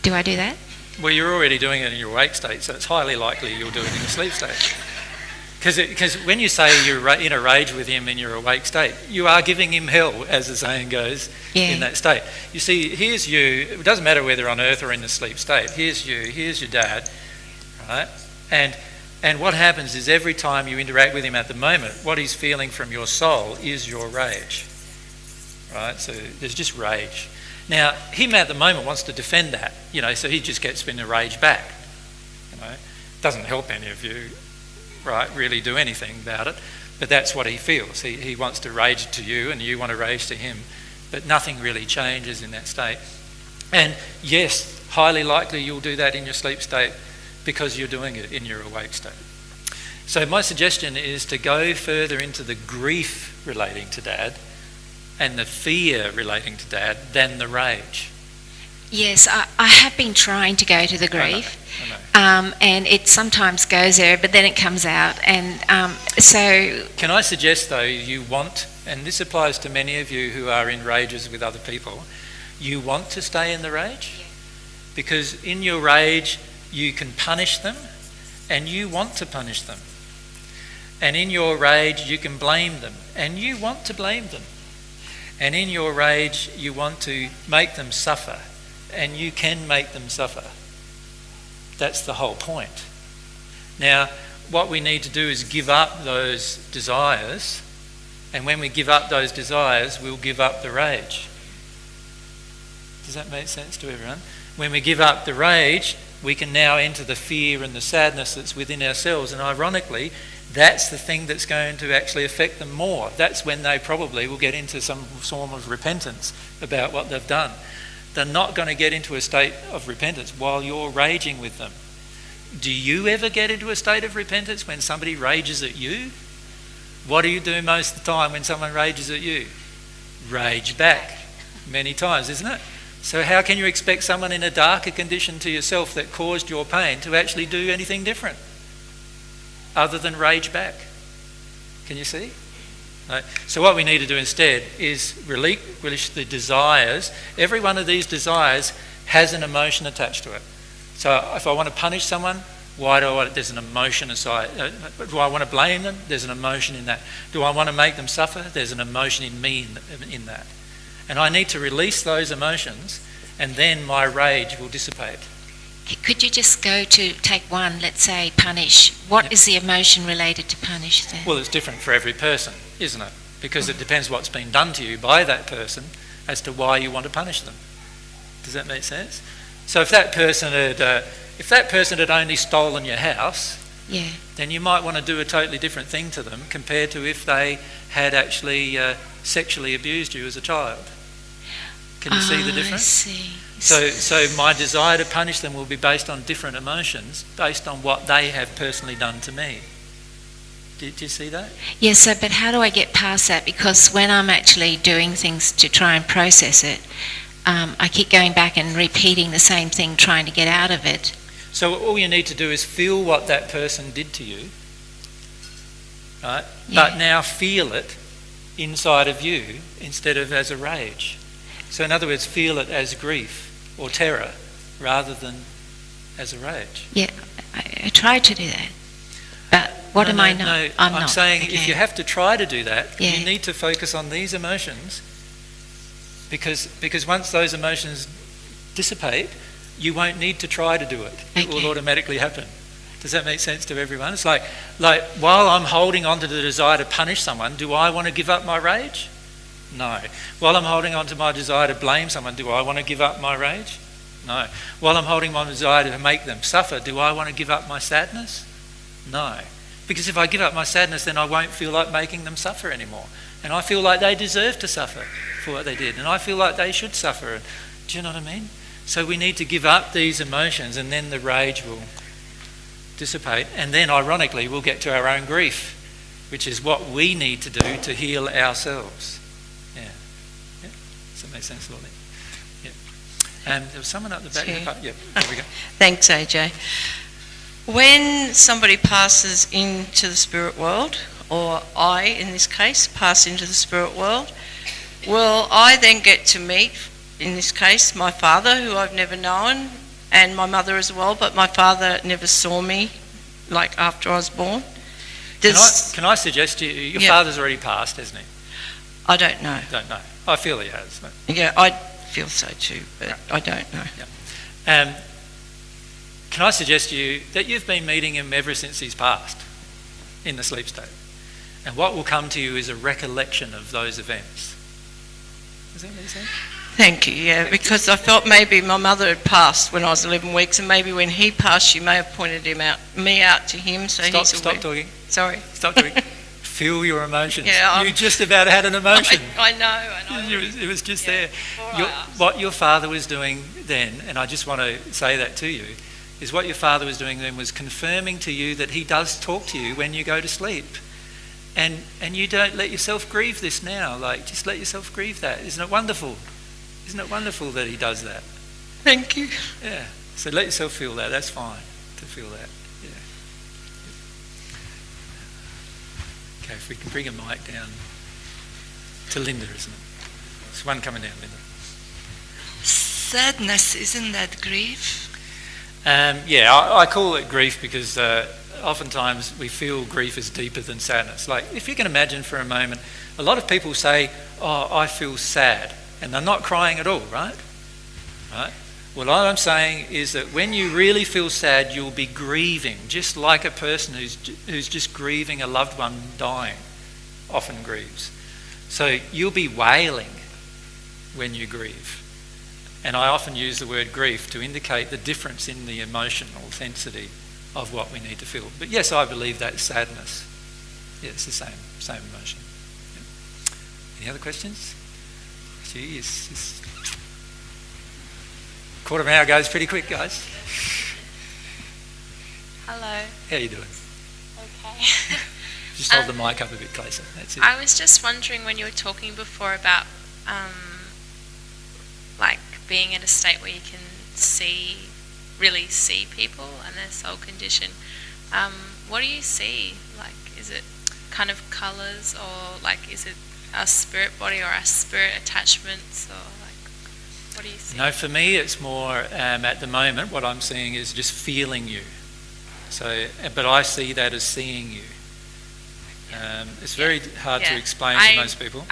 Do I do that? Well, you're already doing it in your wake state, so it's highly likely you'll do it in your sleep state. Because when you say you're in a rage with him in your awake state, you are giving him hell, as the saying goes, in that state. You see, here's you, it doesn't matter whether on earth or in the sleep state, here's you, here's your dad, right? And what happens is every time you interact with him at the moment, what he's feeling from your soul is your rage, right? So there's just rage. Now, him at the moment wants to defend that, so he just gets in a rage back, Doesn't help any of you, right, really do anything about it, but that's what he feels. He wants to rage to you and you want to rage to him, but nothing really changes in that state. And yes, highly likely you'll do that in your sleep state because you're doing it in your awake state. So my suggestion is to go further into the grief relating to Dad and the fear relating to Dad than the rage. Yes, I have been trying to go to the grief, I know. And it sometimes goes there, but then it comes out. And so... Can I suggest, though, you want, and this applies to many of you who are in rages with other people, you want to stay in the rage? Because in your rage, you can punish them, and you want to punish them. And in your rage, you can blame them, and you want to blame them. And in your rage, you want to make them suffer, and you can make them suffer. That's the whole point. Now, what we need to do is give up those desires, and when we give up those desires, we'll give up the rage. Does that make sense to everyone? When we give up the rage, we can now enter the fear and the sadness that's within ourselves, and ironically, that's the thing that's going to actually affect them more. That's when they probably will get into some form of repentance about what they've done. They're not going to get into a state of repentance while you're raging with them. Do you ever get into a state of repentance when somebody rages at you? What do you do most of the time when someone rages at you? Rage back many times, isn't it? So how can you expect someone in a darker condition to yourself that caused your pain to actually do anything different other than rage back? Can you see? Right. So what we need to do instead is relinquish the desires. Every one of these desires has an emotion attached to it. So if I want to punish someone, there's an emotion aside. Do I want to blame them? There's an emotion in that. Do I want to make them suffer? There's an emotion in me in that. And I need to release those emotions, and then my rage will dissipate. Could you just go to take one, let's say punish. What is the emotion related to punish then? Well, it's different for every person, isn't it? Because it depends what's been done to you by that person as to why you want to punish them. Does that make sense? So if that person had only stolen your house, then you might want to do a totally different thing to them compared to if they had actually sexually abused you as a child. Can you see the difference? I see. So my desire to punish them will be based on different emotions, based on what they have personally done to me. Did you see that? Yes, but how do I get past that? Because when I'm actually doing things to try and process it, I keep going back and repeating the same thing, trying to get out of it. So all you need to do is feel what that person did to you, right? Yeah. But now feel it inside of you instead of as a rage. So in other words, feel it as grief or terror rather than as a rage. Yeah, I try to do that. But what am I not? No, I'm I'm not. saying Okay. if you have to try to do that, Yeah. you need to focus on these emotions because once those emotions dissipate, you won't need to try to do it. It will automatically happen. Does that make sense to everyone? It's like while I'm holding on to the desire to punish someone, do I want to give up my rage? No. While I'm holding on to my desire to blame someone, do I want to give up my rage? No. While I'm holding my desire to make them suffer, do I want to give up my sadness? No. Because if I give up my sadness, then I won't feel like making them suffer anymore. And I feel like they deserve to suffer for what they did. And I feel like they should suffer. Do you know what I mean? So we need to give up these emotions, and then the rage will dissipate. And then, ironically, we'll get to our own grief, which is what we need to do to heal ourselves. Yeah. Does that make sense, Lordy? Yeah. There was someone up the back. Yeah, there we go. Thanks, AJ. When somebody passes into the spirit world, or I, in this case, pass into the spirit world, will I then get to meet, in this case, my father, who I've never known, and my mother as well, but my father never saw me, like after I was born? Can I suggest to you, your father's already passed, hasn't he? I don't know. Don't know. I feel he has. Yeah, I feel so too, but I don't know. Yeah. Can I suggest to you that you've been meeting him ever since he's passed in the sleep state? And what will come to you is a recollection of those events. Does that make sense? Thank you, yeah, because I felt maybe my mother had passed when I was 11 weeks, and maybe when he passed, she may have pointed me out to him, so he's aware. Stop talking. Sorry. Stop talking. Feel your emotions. Yeah, you just about had an emotion. I know. It was just there. What your father was doing then, and I just want to say that to you, is what your father was doing then was confirming to you that he does talk to you when you go to sleep. And you don't let yourself grieve this now. Like, just let yourself grieve that. Isn't it wonderful? Isn't it wonderful that he does that? Thank you. Yeah. So let yourself feel that. That's fine to feel that. Yeah. Okay, if we can bring a mic down to Linda, isn't it? There's one coming down, Linda. Sadness, isn't that grief? I call it grief because oftentimes we feel grief is deeper than sadness. Like, if you can imagine for a moment, a lot of people say, "Oh, I feel sad," and they're not crying at all, right? Right? Well, all I'm saying is that when you really feel sad, you'll be grieving, just like a person who's just grieving a loved one dying often grieves. So you'll be wailing when you grieve. And I often use the word grief to indicate the difference in the emotional intensity of what we need to feel. But yes, I believe that's sadness. Yeah, it's the same emotion. Yeah. Any other questions? Gee, it's quarter of an hour goes pretty quick, guys. Hello. How you doing? Okay. Just hold the mic up a bit closer. That's it. I was just wondering when you were talking before about like being in a state where you can really see people and their soul condition. What do you see? Like, is it kind of colours, or like is it our spirit body or our spirit attachments, or like what do you see? No, for me it's more at the moment what I'm seeing is just feeling you. So, but I see that as seeing you. It's very hard to explain to most people.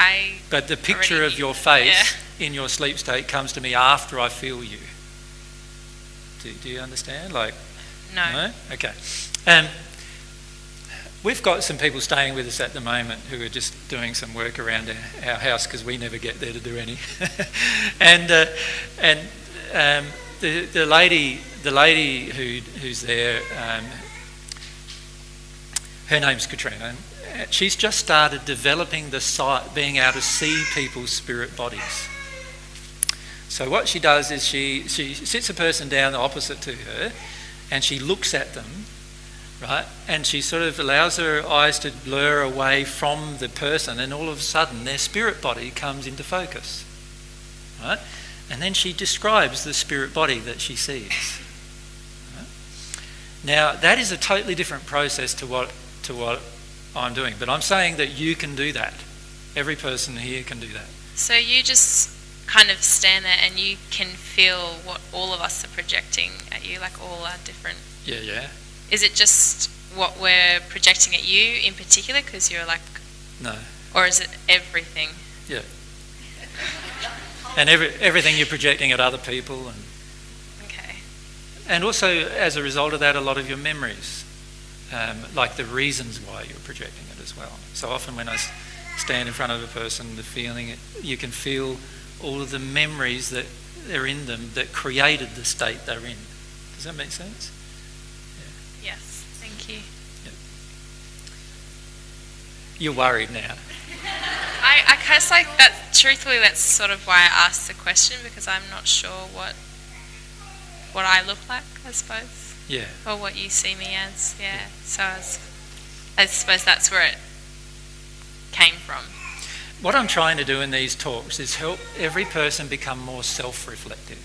But the picture of your face in your sleep state comes to me after I feel you. Do you understand? Like, no? Okay. We've got some people staying with us at the moment who are just doing some work around our house because we never get there to do any. and the lady who's there, her name's Katrina. She's just started developing the sight, being able to see people's spirit bodies. So what she does is she sits a person down opposite to her and she looks at them, right? And she sort of allows her eyes to blur away from the person, and all of a sudden their spirit body comes into focus, right? And then she describes the spirit body that she sees. Right? Now that is a totally different process to what I'm doing, but I'm saying that you can do that. Every person here can do that. So you just kind of stand there and you can feel what all of us are projecting at you, like all our different... Yeah. Is it just what we're projecting at you in particular because you're like... No. Or is it everything? Yeah. And everything you're projecting at other people. And okay. And also, as a result of that, a lot of your memories, like the reasons why you're projecting it as well. So often when I stand in front of a person, the feeling, you can feel all of the memories that are in them that created the state they're in. Does that make sense? Yeah. Yes, thank you. Yep. You're worried now. I guess like that, truthfully, that's sort of why I asked the question, because I'm not sure what I look like, I suppose. Yeah. Or what you see me as, yeah. So I suppose that's where it came from. What I'm trying to do in these talks is help every person become more self-reflective.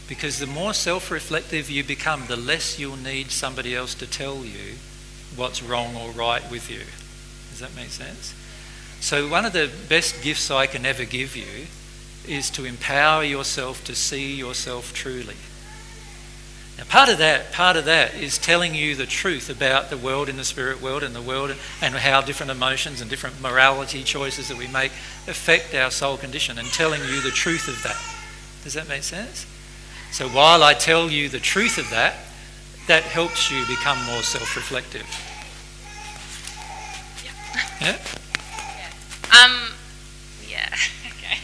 Because the more self-reflective you become, the less you'll need somebody else to tell you what's wrong or right with you. Does that make sense? So one of the best gifts I can ever give you is to empower yourself to see yourself truly. Now part of that is telling you the truth about the world in the spirit world and the world and how different emotions and different morality choices that we make affect our soul condition, and telling you the truth of that. Does that make sense? So while I tell you the truth of that, that helps you become more self-reflective. Yeah? Yeah, okay.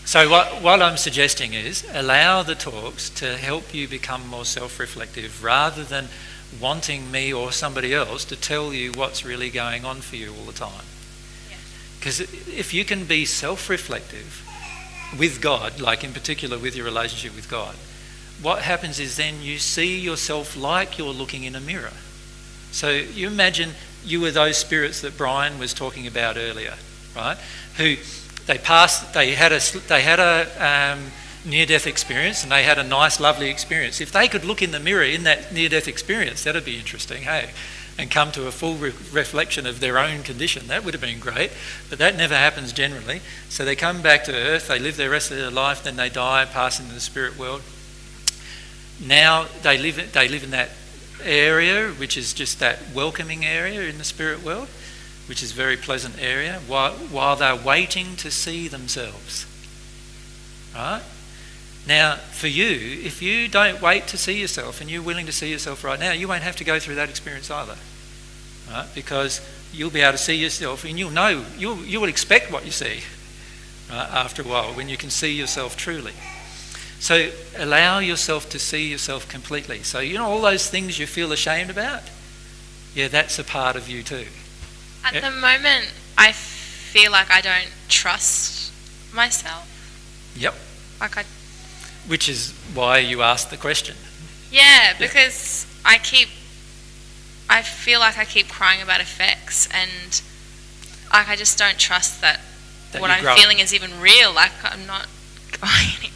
So what I'm suggesting is allow the talks to help you become more self-reflective rather than wanting me or somebody else to tell you what's really going on for you all the time. Because if you can be self-reflective with God, like in particular with your relationship with God, what happens is then you see yourself like you're looking in a mirror. So you imagine you were those spirits that Brian was talking about earlier, right? Who they had a near-death experience, and they had a nice, lovely experience. If they could look in the mirror in that near-death experience, that'd be interesting, hey? And come to a full reflection of their own condition. That would have been great, but that never happens generally. So they come back to earth, they live the rest of their life, then they die, pass into the spirit world. Now they live in that area, which is just that welcoming area in the spirit world, which is a very pleasant area, while they're waiting to see themselves. Right? Now, for you, if you don't wait to see yourself and you're willing to see yourself right now, you won't have to go through that experience either. Right? Because you'll be able to see yourself, and you'll know, you will expect what you see, right, after a while, when you can see yourself truly. So allow yourself to see yourself completely. So you know all those things you feel ashamed about? Yeah, that's a part of you too. At the moment, I feel like I don't trust myself. Yep. Like Which is why you asked the question. Yeah, because I feel like I keep crying about effects, and like I just don't trust that what I'm feeling is even real. Like I'm not going anywhere.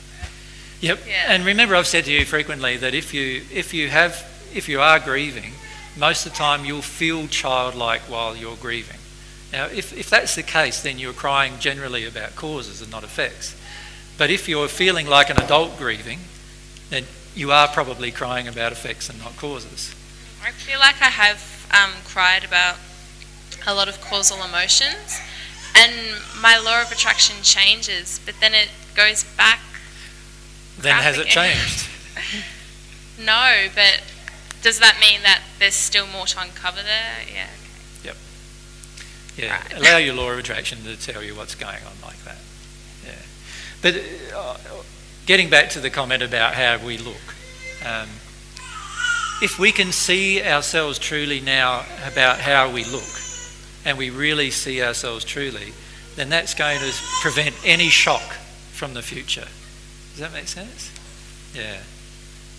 Yep. Yeah. And remember, I've said to you frequently that if you are grieving, most of the time you'll feel childlike while you're grieving. Now, if that's the case, then you're crying generally about causes and not effects. But if you're feeling like an adult grieving, then you are probably crying about effects and not causes. I feel like I have cried about a lot of causal emotions, and my law of attraction changes, but then it goes back. Then has it changed? No, but does that mean that there's still more to uncover there? Yeah. Okay. Yep. Yeah. Right. Allow your law of attraction to tell you what's going on like that. Yeah. But getting back to the comment about how we look, if we can see ourselves truly now about how we look, and we really see ourselves truly, then that's going to prevent any shock from the future. Does that make sense? Yeah.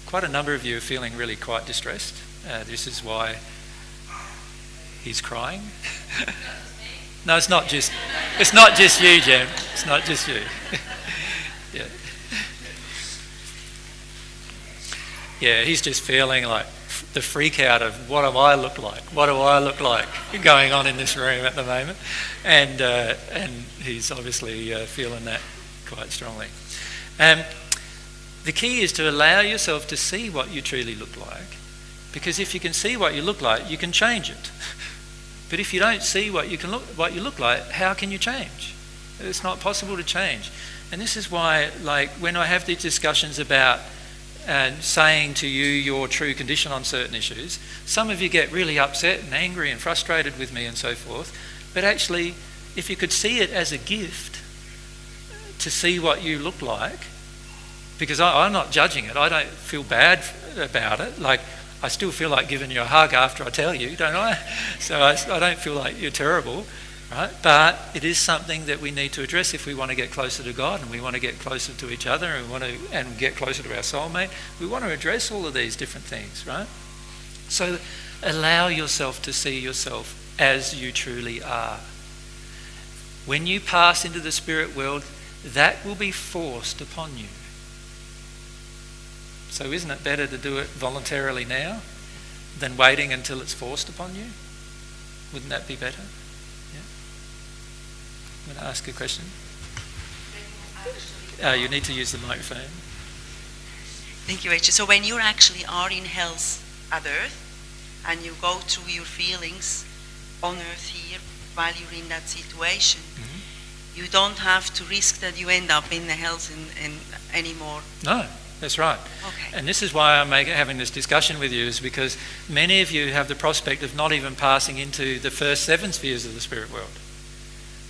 Quite a number of you are feeling really quite distressed. This is why he's crying. No, it's not just you, Jem. It's not just you. Yeah. Yeah, he's just feeling like the freak out of what do I look like? What do I look like going on in this room at the moment? And he's obviously feeling that quite strongly. The key is to allow yourself to see what you truly look like, because if you can see what you look like, you can change it. But if you don't see what you look like, how can you change? It's not possible to change. And this is why, like, when I have these discussions about saying to you your true condition on certain issues, some of you get really upset and angry and frustrated with me and so forth. But actually, if you could see it as a gift to see what you look like, because I'm not judging it, I don't feel bad about it. Like, I still feel like giving you a hug after I tell you, don't I? So I don't feel like you're terrible, right? But it is something that we need to address if we want to get closer to God, and we want to get closer to each other, and get closer to our soulmate. We want to address all of these different things, right? So allow yourself to see yourself as you truly are. When you pass into the spirit world, that will be forced upon you. So isn't it better to do it voluntarily now than waiting until it's forced upon you? Wouldn't that be better? Yeah. I'm going to ask a question. You need to use the microphone. Thank you, Rachel. So when you actually are in hell's at earth and you go through your feelings on earth here while you're in that situation, you don't have to risk that you end up in the hells anymore. No. That's right. Okay. And this is why I'm having this discussion with you, is because many of you have the prospect of not even passing into the first 7 spheres of the spirit world.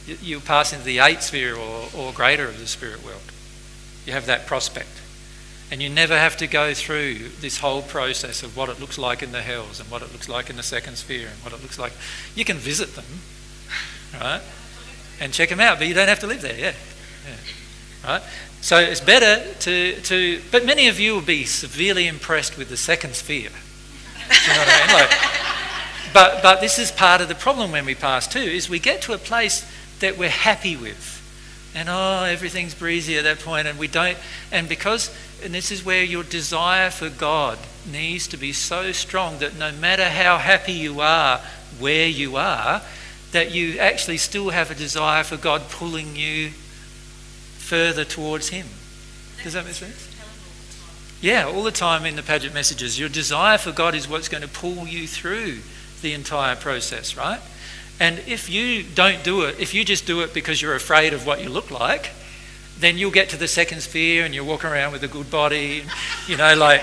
You pass into the 8th sphere or greater of the spirit world. You have that prospect. And you never have to go through this whole process of what it looks like in the hells and what it looks like in the 2nd sphere and what it looks like. You can visit them, right? And check them out, but you don't have to live there, yeah. Right? So it's better to but many of you will be severely impressed with the 2nd sphere. Do you know what I mean? Like, but this is part of the problem when we pass too, is we get to a place that we're happy with. And everything's breezy at that point, and we don't, and this is where your desire for God needs to be so strong that no matter how happy you are where you are, that you actually still have a desire for God pulling you further towards Him. Does that make sense? Yeah, all the time in the Paget messages, your desire for God is what's going to pull you through the entire process, right? And if you don't do it, if you just do it because you're afraid of what you look like, then you'll get to the 2nd sphere and you'll walk around with a good body, like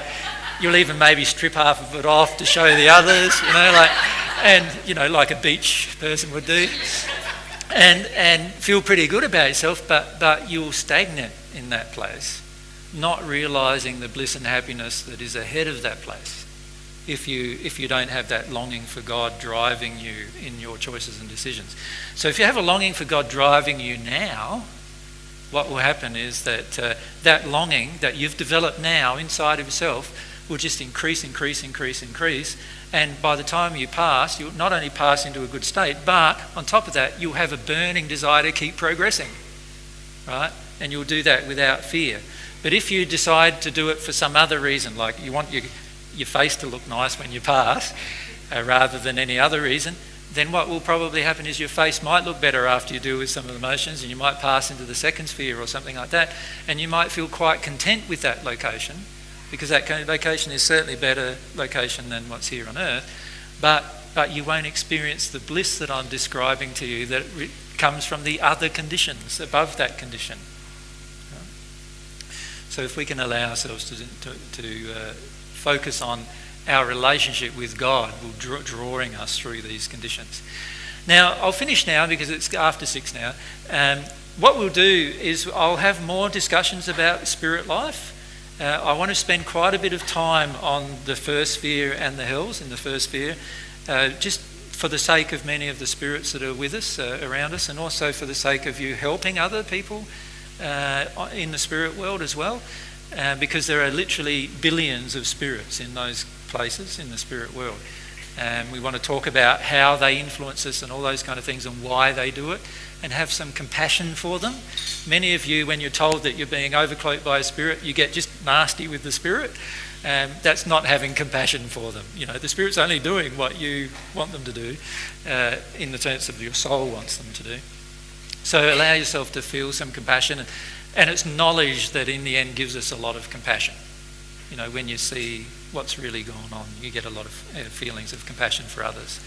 you'll even maybe strip half of it off to show the others, like a beach person would do. And feel pretty good about yourself, but you'll stagnate in that place, not realising the bliss and happiness that is ahead of that place if you don't have that longing for God driving you in your choices and decisions. So if you have a longing for God driving you now, what will happen is that that longing that you've developed now inside of yourself will just increase, and by the time you pass, you'll not only pass into a good state, but on top of that, you'll have a burning desire to keep progressing, right? And you'll do that without fear. But if you decide to do it for some other reason, like you want your face to look nice when you pass, rather than any other reason, then what will probably happen is your face might look better after you deal with some of the emotions, and you might pass into the 2nd sphere or something like that, and you might feel quite content with that location, because that kind of location is certainly a better location than what's here on earth, but you won't experience the bliss that I'm describing to you that comes from the other conditions above that condition. So if we can allow ourselves to focus on our relationship with God, will drawing us through these conditions. Now, I'll finish now because it's after 6 now. What we'll do is I'll have more discussions about spirit life. I want to spend quite a bit of time on the 1st sphere and the hells in the 1st sphere, just for the sake of many of the spirits that are with us, around us, and also for the sake of you helping other people in the spirit world as well, because there are literally billions of spirits in those places in the spirit world. We want to talk about how they influence us and all those kind of things and why they do it, and have some compassion for them. Many of you, when you're told that you're being overcloaked by a spirit, you get just nasty with the spirit. That's not having compassion for them. You know, the spirit's only doing what you want them to do in the sense of your soul wants them to do. So allow yourself to feel some compassion, and it's knowledge that in the end gives us a lot of compassion. You know, when you see what's really going on, you get a lot of feelings of compassion for others.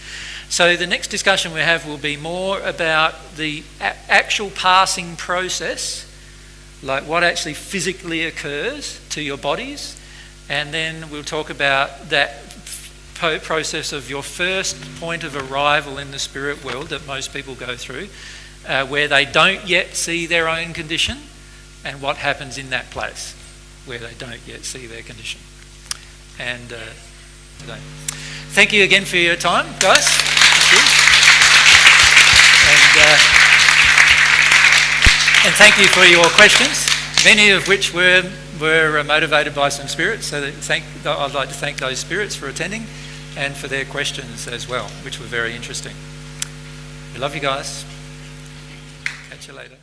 So the next discussion we have will be more about the actual passing process, like what actually physically occurs to your bodies, and then we'll talk about that process of your first point of arrival in the spirit world that most people go through, where they don't yet see their own condition, and what happens in that place where they don't yet see their condition. And thank you again for your time, guys. Thank you. And thank you for your questions, many of which were motivated by some spirits. So I'd like to thank those spirits for attending and for their questions as well, which were very interesting. We love you guys. Catch you later.